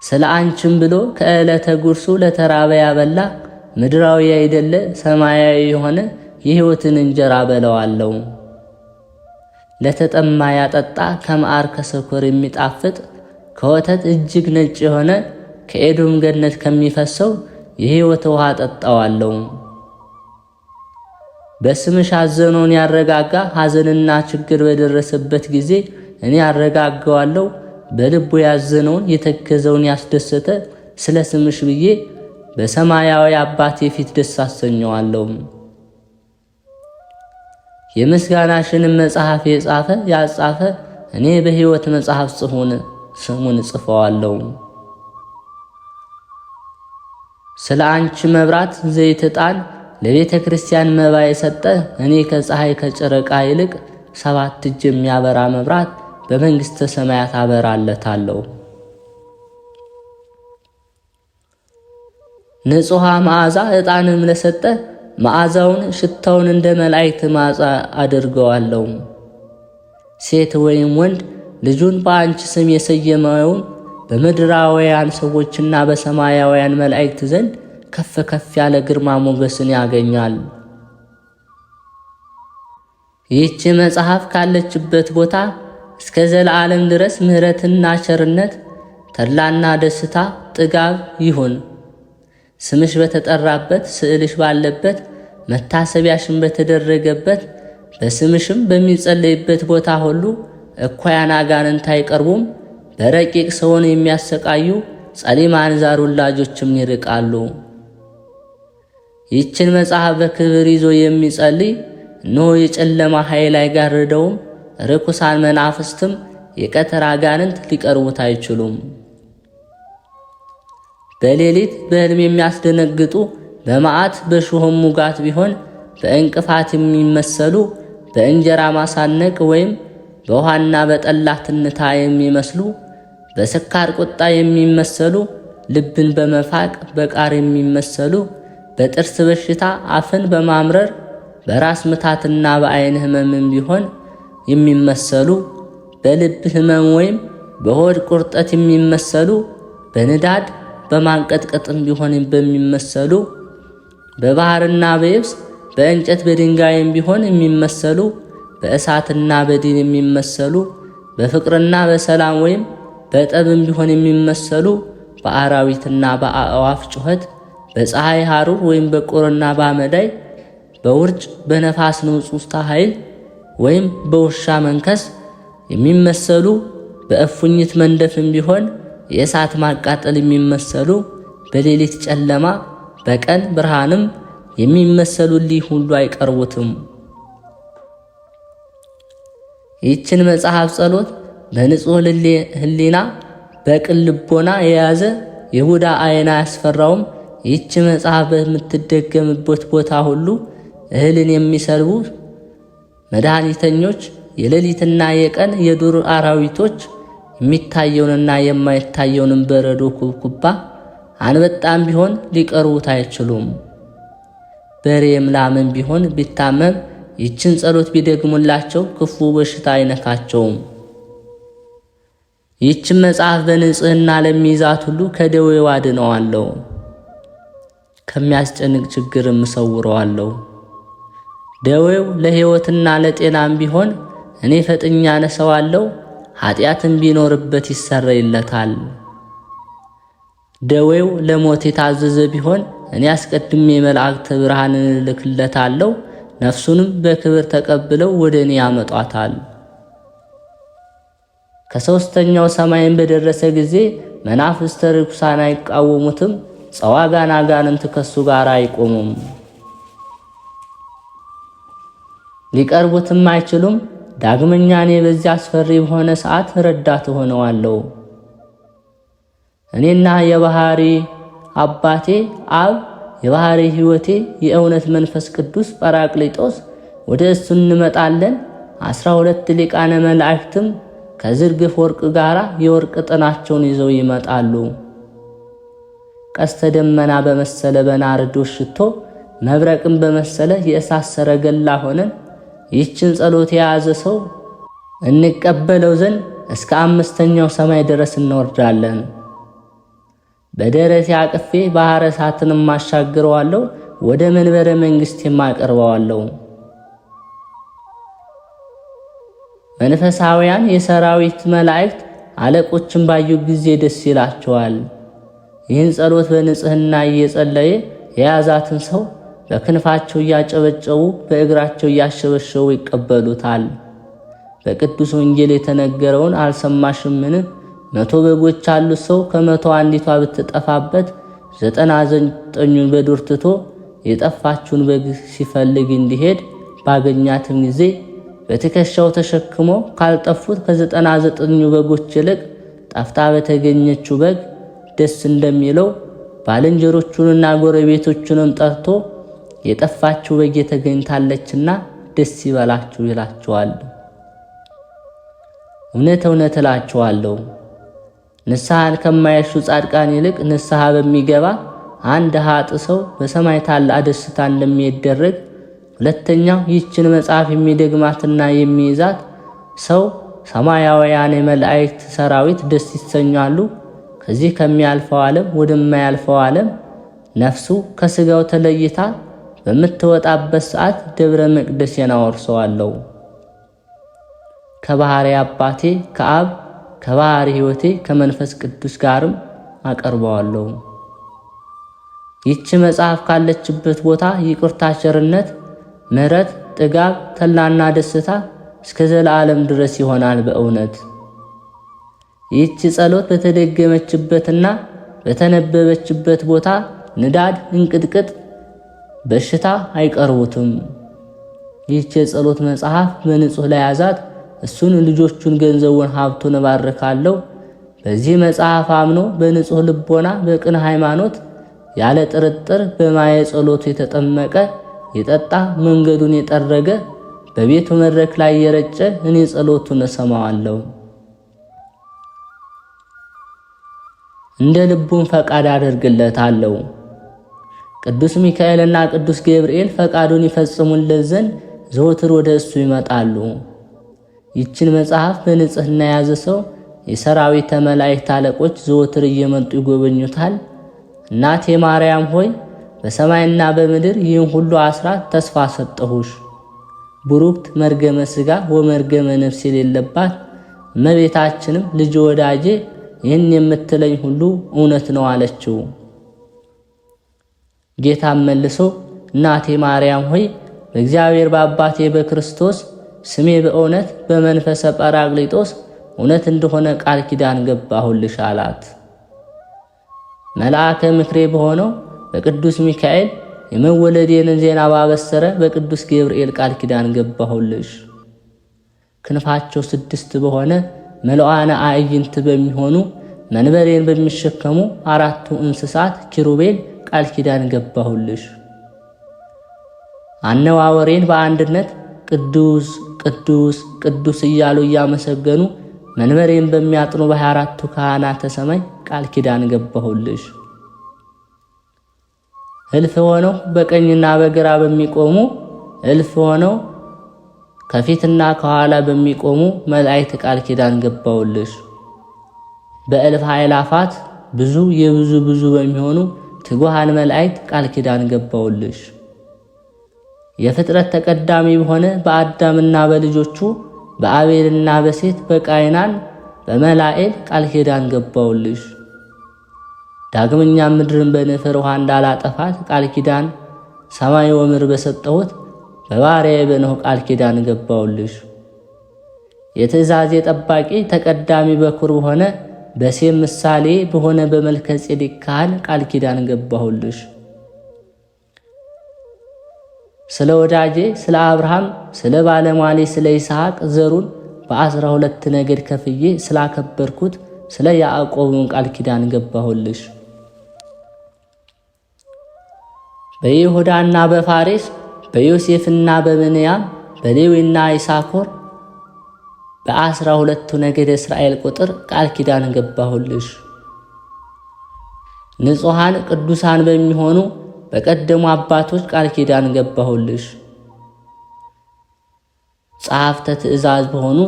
S1: ስለ አንቺም ብሎ ከዕለተ ጉርሱ ለተራበ ያበላ ምድራዊ አይደለ ሰማያዊ የሆነ የሕይወትን እንጀራ በለዋለሁ። ለተጠማ ያጠጣ ከመዓር ከሰኮር የሚጣፍጥ ከወተት እጅግ ነጭ የሆነ ከኤዶም ገነት ከሚፈሰው የሕይወት ውሃ ጠጣዋለሁ። በስምሽ ሐዘኑን ያረጋጋ ሐዘንና ችግር በደረሰበት ጊዜ እኔ አረጋጋዋለሁ። በልቡ ያዘነውን የተከዘውን ያስደሰተ ስለ ስምሽ ብዬ በሰማያዊ አባቴ ፊት ደስ አሰኘዋለሁ። የምስጋናሽንም መጽሐፍ የጻፈ ያጻፈ እኔ በሕይወት መጽሐፍ ስሙን ጽፈዋለሁ። ስለ አንቺ መብራት ዘይት ዕጣን ለቤተ ክርስቲያን መባ የሰጠ እኔ ከፀሐይ ከጨረቃ ይልቅ 7 እጅ የሚያበራ መብራት በመንግሥተ ሰማያት አበራለታለሁ። ንጹሕ መዓዛ ዕጣንም ለሰጠ መዓዛውን ሽታውን እንደ መላእክት መዓዛ አድርገዋለሁ። ሴት ወይም ወንድ ልጁን በአንቺ ስም የሰየመውን በምድራውያን ሰዎችና በሰማያውያን መላእክት ዘንድ ከፍ ከፍ ያለ ግርማ ሞገስን ያገኛል። ይህች መጽሐፍ ካለችበት ቦታ እስከ ዘላለም ድረስ ምሕረትና ቸርነት፣ ተድላና ደስታ፣ ጥጋብ ይሁን። ስምሽ በተጠራበት፣ ስዕልሽ ባለበት፣ መታሰቢያሽን በተደረገበት፣ በስምሽም በሚጸለይበት ቦታ ሁሉ እኩያን አጋንንት አይቀርቡም። በረቂቅ ሰውን የሚያሰቃዩ ጸሊማን ዛር ውላጆችም ይርቃሉ። ይህችን መጽሐፍ በክብር ይዞ የሚጸልይ እነሆ የጨለማ ኃይል አይጋርደውም። ርኩሳን መናፍስትም የቀትር አጋንንት ሊቀርቡት አይችሉም። በሌሊት በሕልም የሚያስደነግጡ በመዓት በሾህም ሙጋት ቢሆን በእንቅፋት የሚመሰሉ በእንጀራ ማሳነቅ ወይም በውሃና በጠላ ትንታ የሚመስሉ በስካር ቁጣ የሚመሰሉ ልብን በመፋቅ በቃር የሚመሰሉ በጥርስ በሽታ አፍን በማምረር በራስ ምታትና በዓይን ሕመምም ቢሆን የሚመሰሉ በልብ ሕመም ወይም በሆድ ቁርጠት የሚመሰሉ በንዳድ በማንቀጥቀጥም ቢሆን በሚመሰሉ በባህርና በየብስ በእንጨት በድንጋይም ቢሆን የሚመሰሉ በእሳትና በዲን የሚመሰሉ በፍቅርና በሰላም ወይም በጠብም ቢሆን የሚመሰሉ በአራዊትና በአእዋፍ ጩኸት በፀሐይ ሐሩር ወይም በቁርና በአመዳይ በውርጭ በነፋስ ንውጽውጽታ ኃይል ወይም በውሻ መንከስ የሚመሰሉ በእፉኝት መንደፍም ቢሆን የእሳት ማቃጠል የሚመሰሉ በሌሊት ጨለማ በቀን ብርሃንም የሚመሰሉልህ ሁሉ አይቀርቡትም። ይህችን መጽሐፍ ጸሎት በንጹሕ ሕሊና በቅን ልቦና የያዘ የቡዳ ዓይን አያስፈራውም። ይህች መጽሐፍ በምትደገምበት ቦታ ሁሉ እህልን የሚሰልቡ መድኃኒተኞች የሌሊትና የቀን የዱር አራዊቶች የሚታየውንና የማይታየውንም በረዶ ኩብኩባ አንበጣም ቢሆን ሊቀርቡት አይችሉም። በሬም ላምም ቢሆን ቢታመም ይችን ጸሎት ቢደግሙላቸው ክፉ በሽታ አይነካቸውም። ይችን መጽሐፍ በንጽህና ለሚይዛት ሁሉ ከደዌው አድነዋለሁ፣ ከሚያስጨንቅ ችግርም እሰውረዋለሁ። ደዌው ለሕይወትና ለጤናም ቢሆን እኔ ፈጥኜ አነሳዋለሁ፣ ኃጢአትም ቢኖርበት ይሰረይለታል። ደዌው ለሞት የታዘዘ ቢሆን እኔ አስቀድሜ መላእክተ ብርሃንን እልክለታለሁ፣ ነፍሱንም በክብር ተቀብለው ወደ እኔ ያመጧታል። ከሦስተኛው ሰማይም በደረሰ ጊዜ መናፍስተ ርኩሳን አይቃወሙትም፣ ጸዋጋን አጋንንት ከሱ ጋር አይቆሙም፣ ሊቀርቡትም አይችሉም። ዳግመኛ እኔ በዚያ አስፈሪ በሆነ ሰዓት ረዳት ሆነዋለሁ። እኔና የባህሪ አባቴ አብ፣ የባህሪ ሕይወቴ የእውነት መንፈስ ቅዱስ ጰራቅሊጦስ ወደ እሱ እንመጣለን። 12 ሊቃነ መላእክትም ከዝርግፍ ወርቅ ጋር የወርቅ ጥናቸውን ይዘው ይመጣሉ። ቀስተ ደመና በመሰለ በናርዶስ ሽቶ መብረቅን በመሰለ የእሳት ሰረገላ ሆነን ይህችን ጸሎት የያዘ ሰው እንቀበለው ዘንድ እስከ 5ኛው ሰማይ ድረስ እንወርዳለን። በደረቴ አቅፌ ባህረ እሳትንም አሻግረዋለሁ፣ ወደ መንበረ መንግሥቴም አቀርበዋለሁ። መንፈሳውያን የሰራዊት መላእክት አለቆችን ባዩ ጊዜ ደስ ይላቸዋል። ይህን ጸሎት በንጽህና እየጸለየ የያዛትን ሰው በክንፋቸው እያጨበጨቡ በእግራቸው እያሸበሸቡ ይቀበሉታል። በቅዱስ ወንጌል የተነገረውን አልሰማሽምን? 100 በጎች ያሉት ሰው ከ100 አንዲቷ ብትጠፋበት 99ኙን በዱር ትቶ የጠፋችውን በግ ሲፈልግ እንዲሄድ ባገኛትም ጊዜ በትከሻው ተሸክሞ ካልጠፉት ከ99ኙ በጎች ይልቅ ጠፍታ በተገኘችው በግ ደስ እንደሚለው ባልንጀሮቹንና ጎረቤቶቹንም ጠርቶ የጠፋችው በግ ተገኝታለችና ደስ ይበላችሁ ይላቸዋል። እውነት እውነት እላችኋለሁ ንስሐን ከማይሹ ጻድቃን ይልቅ ንስሐ በሚገባ አንድ ኃጥእ ሰው በሰማይ ታላቅ ደስታ እንደሚደረግ፣ ሁለተኛው ይህችን መጽሐፍ የሚደግማትና የሚይዛት ሰው ሰማያውያን የመላእክት ሰራዊት ደስ ይሰኛሉ። ከዚህ ከሚያልፈው ዓለም ወደማያልፈው ዓለም ነፍሱ ከሥጋው ተለይታ በምትወጣበት ሰዓት ደብረ መቅደሴን አወርሰዋለሁ። ከባህሪ አባቴ ከአብ ከባህሪ ሕይወቴ ከመንፈስ ቅዱስ ጋርም አቀርበዋለሁ። ይህች መጽሐፍ ካለችበት ቦታ ይቅርታ፣ ቸርነት፣ ምሕረት፣ ጥጋብ፣ ተላና ደስታ እስከ ዘላለም ድረስ ይሆናል። በእውነት ይህች ጸሎት በተደገመችበትና በተነበበችበት ቦታ ንዳድ፣ እንቅጥቅጥ፣ በሽታ አይቀርቡትም። ይህች የጸሎት መጽሐፍ በንጹሕ ለያዛት እሱን ልጆቹን ገንዘቡን ሀብቱን እባርካለሁ። በዚህ መጽሐፍ አምኖ በንጹሕ ልቦና በቅን ሃይማኖት ያለ ጥርጥር በማየ ጸሎቱ የተጠመቀ የጠጣ መንገዱን የጠረገ በቤቱ መድረክ ላይ የረጨ እኔ ጸሎቱን እሰማዋለሁ። እንደ ልቡም ፈቃድ አደርግለታለሁ። ቅዱስ ሚካኤልና ቅዱስ ገብርኤል ፈቃዱን ይፈጽሙለት ዘንድ ዘወትር ወደ እሱ ይመጣሉ። ይችን መጽሐፍ በንጽህና የያዘ ሰው የሰራዊተ መላእክት አለቆች ዘወትር እየመጡ ይጎበኙታል። እናቴ ማርያም ሆይ በሰማይና በምድር ይህን ሁሉ አስራት ተስፋ ሰጠሁሽ። ቡሩክት መርገመ ሥጋ ወመርገመ ነፍስ የሌለባት እመቤታችንም ልጅ ወዳጄ ይህን የምትለኝ ሁሉ እውነት ነው አለችው። ጌታም መልሶ እናቴ ማርያም ሆይ በእግዚአብሔር በአባቴ በክርስቶስ ስሜ በእውነት በመንፈሰ ጰራቅሊጦስ እውነት እንደሆነ ቃል ኪዳን ገባሁልሽ አላት። መልአከ ምክሬ በሆነው በቅዱስ ሚካኤል የመወለዴን ዜና ባበሰረ በቅዱስ ገብርኤል ቃል ኪዳን ገባሁልሽ። ክንፋቸው 6 በሆነ መልአነ አዕይንት በሚሆኑ መንበሬን በሚሸከሙ 4ቱ እንስሳት ኪሩቤል ቃል ኪዳን ገባሁልሽ። አነዋወሬን በአንድነት ቅዱስ ቅዱስ ቅዱስ እያሉ እያመሰገኑ መንበሬን በሚያጥኑ በ24ቱ ካህናተ ሰማይ ቃል ኪዳን ገባሁልሽ። እልፍ ሆነው በቀኝና በግራ በሚቆሙ እልፍ ሆነው ከፊትና ከኋላ በሚቆሙ መላእክት ቃል ኪዳን ገባሁልሽ። በእልፍ ኃይላፋት ብዙ የብዙ ብዙ በሚሆኑ ትጉሃን መላእክት ቃል ኪዳን ገባሁልሽ። የፍጥረት ተቀዳሚ በሆነ በአዳምና በልጆቹ በአቤልና በሴት በቃይናን በመላኤል ቃል ኪዳን ገባሁልሽ። ዳግመኛ ምድርን በንፍር ውሃ እንዳላጠፋት ቃል ኪዳን ሰማይ ወምድር በሰጠሁት በባሪያዬ በኖህ ቃል ኪዳን ገባሁልሽ። የትእዛዜ ጠባቂ ተቀዳሚ በኩር በሆነ በሴም ምሳሌ በሆነ በመልከ ጼዴቅ ካህን ቃል ኪዳን ገባሁልሽ። ስለ ወዳጄ ስለ አብርሃም ስለ ባለሟሌ ስለ ይስሐቅ ዘሩን በ12 ነገድ ከፍዬ ስላከበርኩት ስለ ያዕቆብን ቃል ኪዳን ገባሁልሽ። በይሁዳና በፋሬስ በዮሴፍና በብንያም በሌዊና ይሳኮር በ12ቱ ነገድ እስራኤል ቁጥር ቃል ኪዳን ገባሁልሽ። ንጹሐን ቅዱሳን በሚሆኑ በቀደሙ አባቶች ቃል ኪዳን ገባሁልሽ። ጸሐፍተ ትእዛዝ በሆኑ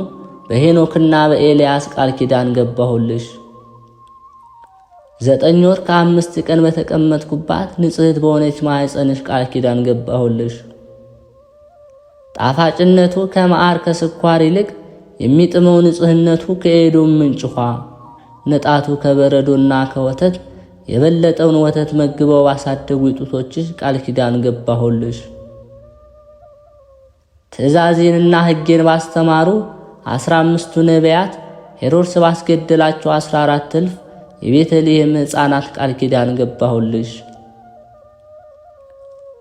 S1: በሄኖክና በኤልያስ ቃል ኪዳን ገባሁልሽ። 9 ወር ከ5 ቀን በተቀመጥኩባት ንጽሕት በሆነች ማኅፀንሽ ቃል ኪዳን ገባሁልሽ። ጣፋጭነቱ ከመዓር ከስኳር ይልቅ የሚጥመው ንጽሕነቱ ከኤዶም ምንጭ ውኃ ንጣቱ ከበረዶና ከወተት የበለጠውን ወተት መግበው ባሳደጉ ጡቶችሽ ቃል ኪዳን ገባሁልሽ። ትእዛዜንና ሕጌን ባስተማሩ 15ቱ ነቢያት ሄሮድስ ባስገደላቸው 14 እልፍ የቤተልሔም ሕፃናት ቃል ኪዳን ገባሁልሽ።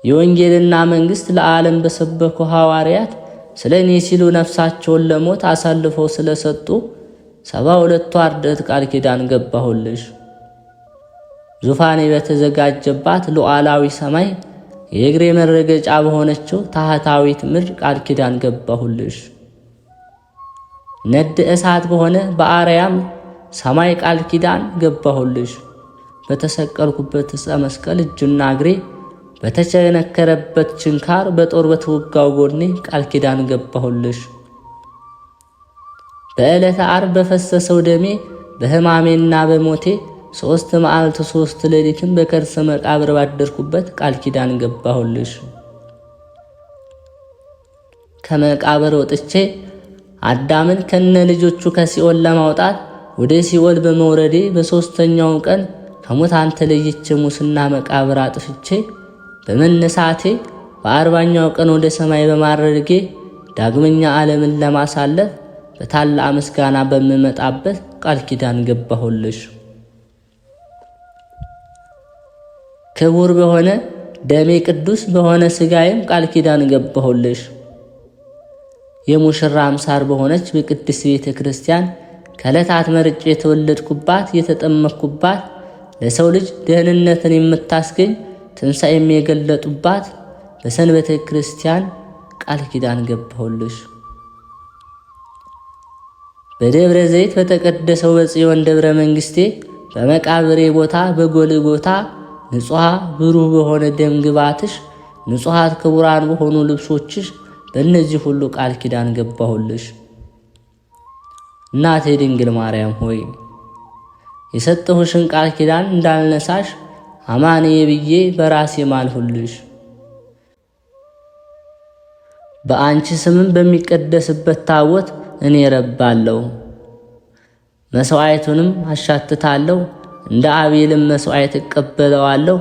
S1: የወንጌልና መንግሥት ለዓለም በሰበኩ ሐዋርያት ስለ እኔ ሲሉ ነፍሳቸውን ለሞት አሳልፈው ስለሰጡ 72ቱ አርድእት ቃል ኪዳን ገባሁልሽ። ዙፋኔ በተዘጋጀባት ሉዓላዊ ሰማይ የእግሬ መረገጫ በሆነችው ታህታዊት ምድር ቃል ኪዳን ገባሁልሽ። ነድ እሳት በሆነ በአርያም ሰማይ ቃል ኪዳን ገባሁልሽ። በተሰቀልኩበት ዕፀ መስቀል እጅና እግሬ በተቸነከረበት ችንካር በጦር በተወጋው ጎኔ ቃል ኪዳን ገባሁልሽ። በዕለተ ዓርብ በፈሰሰው ደሜ በሕማሜና በሞቴ 3 መዓልት 3 ሌሊትን በከርሰ መቃብር ባደርኩበት ቃል ኪዳን ገባሁልሽ። ከመቃብር ወጥቼ አዳምን ከነ ልጆቹ ከሲኦል ለማውጣት ወደ ሲኦል በመውረዴ በ3ኛው ቀን ከሙታን ተለይቼ ሙስና መቃብር አጥፍቼ በመነሳቴ በ40ኛው ቀን ወደ ሰማይ በማረጌ ዳግመኛ ዓለምን ለማሳለፍ በታላቅ ምስጋና በምመጣበት ቃል ኪዳን ገባሁልሽ። ክቡር በሆነ ደሜ ቅዱስ በሆነ ሥጋዬም ቃል ኪዳን ገባሁልሽ። የሙሽራ አምሳር በሆነች በቅድስት ቤተ ክርስቲያን ከዕለታት መርጬ የተወለድኩባት የተጠመቅኩባት ለሰው ልጅ ደህንነትን የምታስገኝ ትንሣኤም የገለጡባት በሰንበተ ክርስቲያን ቃል ኪዳን ገባሁልሽ። በደብረ ዘይት በተቀደሰው በጽዮን ደብረ መንግሥቴ በመቃብሬ ቦታ በጎልጎታ ንጹሐ ብሩህ በሆነ ደም ግባትሽ ንጹሐት ክቡራን በሆኑ ልብሶችሽ በእነዚህ ሁሉ ቃል ኪዳን ገባሁልሽ። እናቴ ድንግል ማርያም ሆይ የሰጠሁሽን ቃል ኪዳን እንዳልነሳሽ አማንዬ ብዬ በራሴ ማልሁልሽ። በአንቺ ስምም በሚቀደስበት ታቦት እኔ ረባለሁ፣ መሥዋዕቱንም አሻትታለሁ፣ እንደ አቤልም መሥዋዕት እቀበለዋለሁ።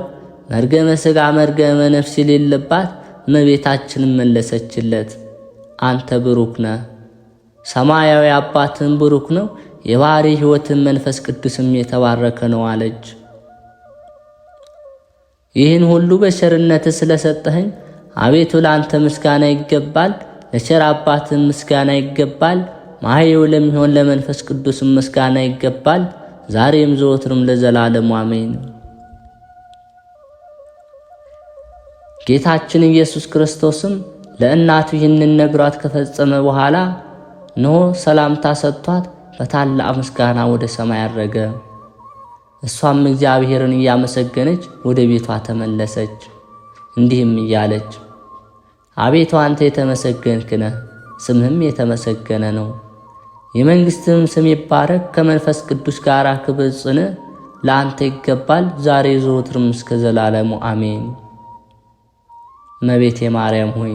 S1: መርገመ ሥጋ መርገመ ነፍስ የሌለባት እመቤታችንም መለሰችለት፣ አንተ ብሩክ ነህ፣ ሰማያዊ አባትን ብሩክ ነው፣ የባሕሪ ሕይወትን መንፈስ ቅዱስም የተባረከ ነው አለች። ይህን ሁሉ በቸርነት ስለሰጠኸኝ አቤቱ ለአንተ ምስጋና ይገባል፣ ለቸር አባትም ምስጋና ይገባል፣ ማህየው ለሚሆን ለመንፈስ ቅዱስም ምስጋና ይገባል፣ ዛሬም ዘወትርም ለዘላለሙ አሜን። ጌታችን ኢየሱስ ክርስቶስም ለእናቱ ይህንን ነግሯት ከፈጸመ በኋላ እነሆ ሰላምታ ሰጥቷት በታላቅ ምስጋና ወደ ሰማይ አረገ። እሷም እግዚአብሔርን እያመሰገነች ወደ ቤቷ ተመለሰች። እንዲህም እያለች አቤቱ አንተ የተመሰገንክ ነህ፣ ስምህም የተመሰገነ ነው። የመንግሥትህም ስም ይባረክ። ከመንፈስ ቅዱስ ጋር ክብር ጽንዕ ለአንተ ይገባል፣ ዛሬ ዘወትርም እስከ ዘላለሙ አሜን። እመቤቴ ማርያም ሆይ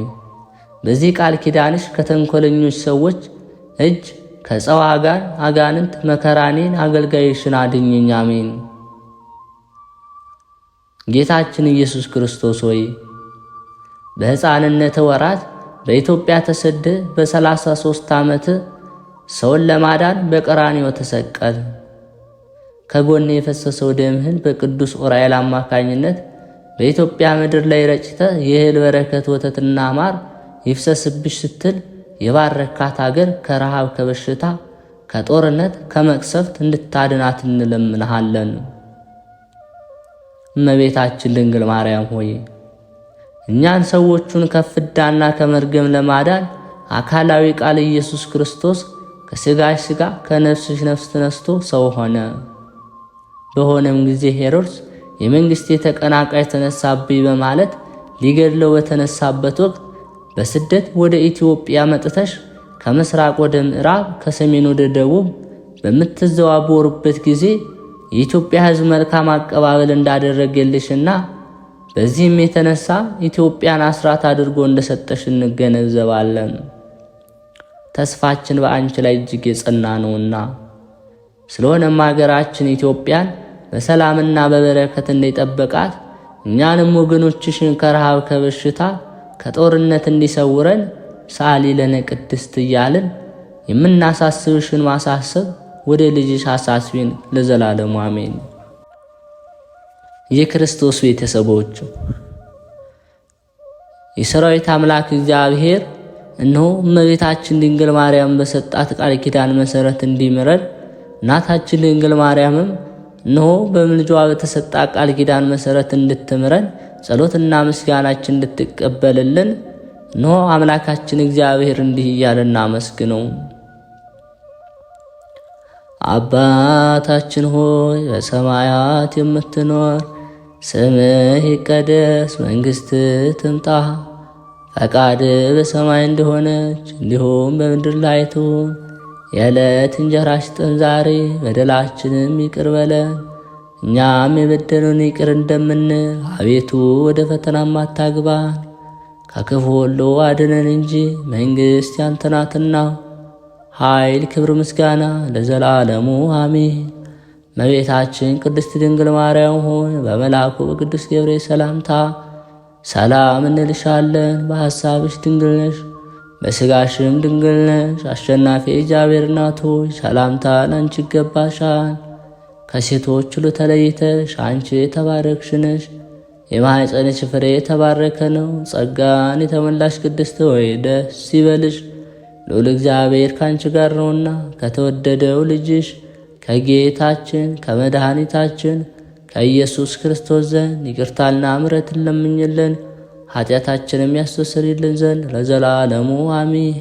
S1: በዚህ ቃል ኪዳንሽ ከተንኮለኞች ሰዎች እጅ ከጸዋ ጋር አጋንንት መከራኔን አገልጋይሽን አድኝኝ፣ አሜን። ጌታችን ኢየሱስ ክርስቶስ ሆይ በሕፃንነት ወራት በኢትዮጵያ ተሰደ በ33 ዓመት ሰውን ለማዳን በቀራንዮ ተሰቀል። ከጎን የፈሰሰው ደምህን በቅዱስ ዑራኤል አማካኝነት በኢትዮጵያ ምድር ላይ ረጭተ የእህል በረከት ወተትና ማር ይፍሰስብሽ ስትል የባረካት አገር ከረሃብ ከበሽታ ከጦርነት ከመቅሰፍት እንድታድናት እንለምንሃለን። እመቤታችን ድንግል ማርያም ሆይ እኛን ሰዎቹን ከፍዳና ከመርገም ለማዳን አካላዊ ቃል ኢየሱስ ክርስቶስ ከሥጋሽ ሥጋ ከነፍስሽ ነፍስ ተነስቶ ሰው ሆነ። በሆነም ጊዜ ሄሮድስ የመንግሥቴ ተቀናቃይ ተነሳብኝ በማለት ሊገድለው በተነሳበት ወቅት በስደት ወደ ኢትዮጵያ መጥተሽ ከምስራቅ ወደ ምዕራብ ከሰሜን ወደ ደቡብ በምትዘዋወሩበት ጊዜ የኢትዮጵያ ሕዝብ መልካም አቀባበል እንዳደረገልሽና በዚህም የተነሳ ኢትዮጵያን አስራት አድርጎ እንደሰጠሽ እንገነዘባለን። ተስፋችን በአንቺ ላይ እጅግ የጸና ነውና፣ ስለሆነም ሀገራችን ኢትዮጵያን በሰላምና በበረከት እንዲጠበቃት እኛንም ወገኖችሽን ከረሃብ ከበሽታ ከጦርነት እንዲሰውረን ሰአሊ ለነ ቅድስት እያልን የምናሳስብሽን ማሳሰብ ወደ ልጅሽ አሳስቢን ለዘላለሙ አሜን። የክርስቶስ ቤተሰቦች የሰራዊት አምላክ እግዚአብሔር እነሆ እመቤታችን ድንግል ማርያም በሰጣት ቃል ኪዳን መሰረት እንዲምረን እናታችን ድንግል ማርያምም እነሆ በምልጇ በተሰጣ ቃል ኪዳን መሰረት እንድትምረን ጸሎትና ምስጋናችን እንድትቀበልልን እነሆ አምላካችን እግዚአብሔር እንዲህ እያለ እናመስግነው። አባታችን ሆይ በሰማያት የምትኖር፣ ስምህ ይቀደስ፣ መንግሥትህ ትምጣ፣ ፈቃድህ በሰማይ እንደሆነች እንዲሁም በምድር ላይ ትሁን። የዕለት እንጀራችንን ስጠን ዛሬ፣ በደላችንም ይቅር በለን እኛም የበደሉንን ይቅር እንደምንል፣ አቤቱ ወደ ፈተናም አታግባን ከክፉ ሁሉ አድነን እንጂ መንግሥት ያንተ ናትና፣ ኃይል፣ ክብር፣ ምስጋና ለዘላለሙ አሜን። እመቤታችን ቅድስት ድንግል ማርያም ሆይ በመልአኩ በቅዱስ ገብርኤል ሰላምታ ሰላም እንልሻለን። በሐሳብሽ ድንግል ነሽ፣ በሥጋሽም ድንግል ነሽ። አሸናፊ እግዚአብሔር እናት ሆይ ሰላምታ ላንቺ ይገባሻል። ከሴቶች ሁሉ ተለይተሽ አንቺ የተባረክሽ ነሽ፣ የማኅፀንሽ ፍሬ የተባረከ ነው። ጸጋን የተመላሽ ቅድስት ሆይ ደስ ይበልሽ፣ ልዑል እግዚአብሔር ካንቺ ጋር ነውና ከተወደደው ልጅሽ ከጌታችን ከመድኃኒታችን ከኢየሱስ ክርስቶስ ዘንድ ይቅርታና ምሕረትን ለምኝልን ኃጢአታችንም ያስተሰርይልን ዘንድ ለዘላለሙ አሜን።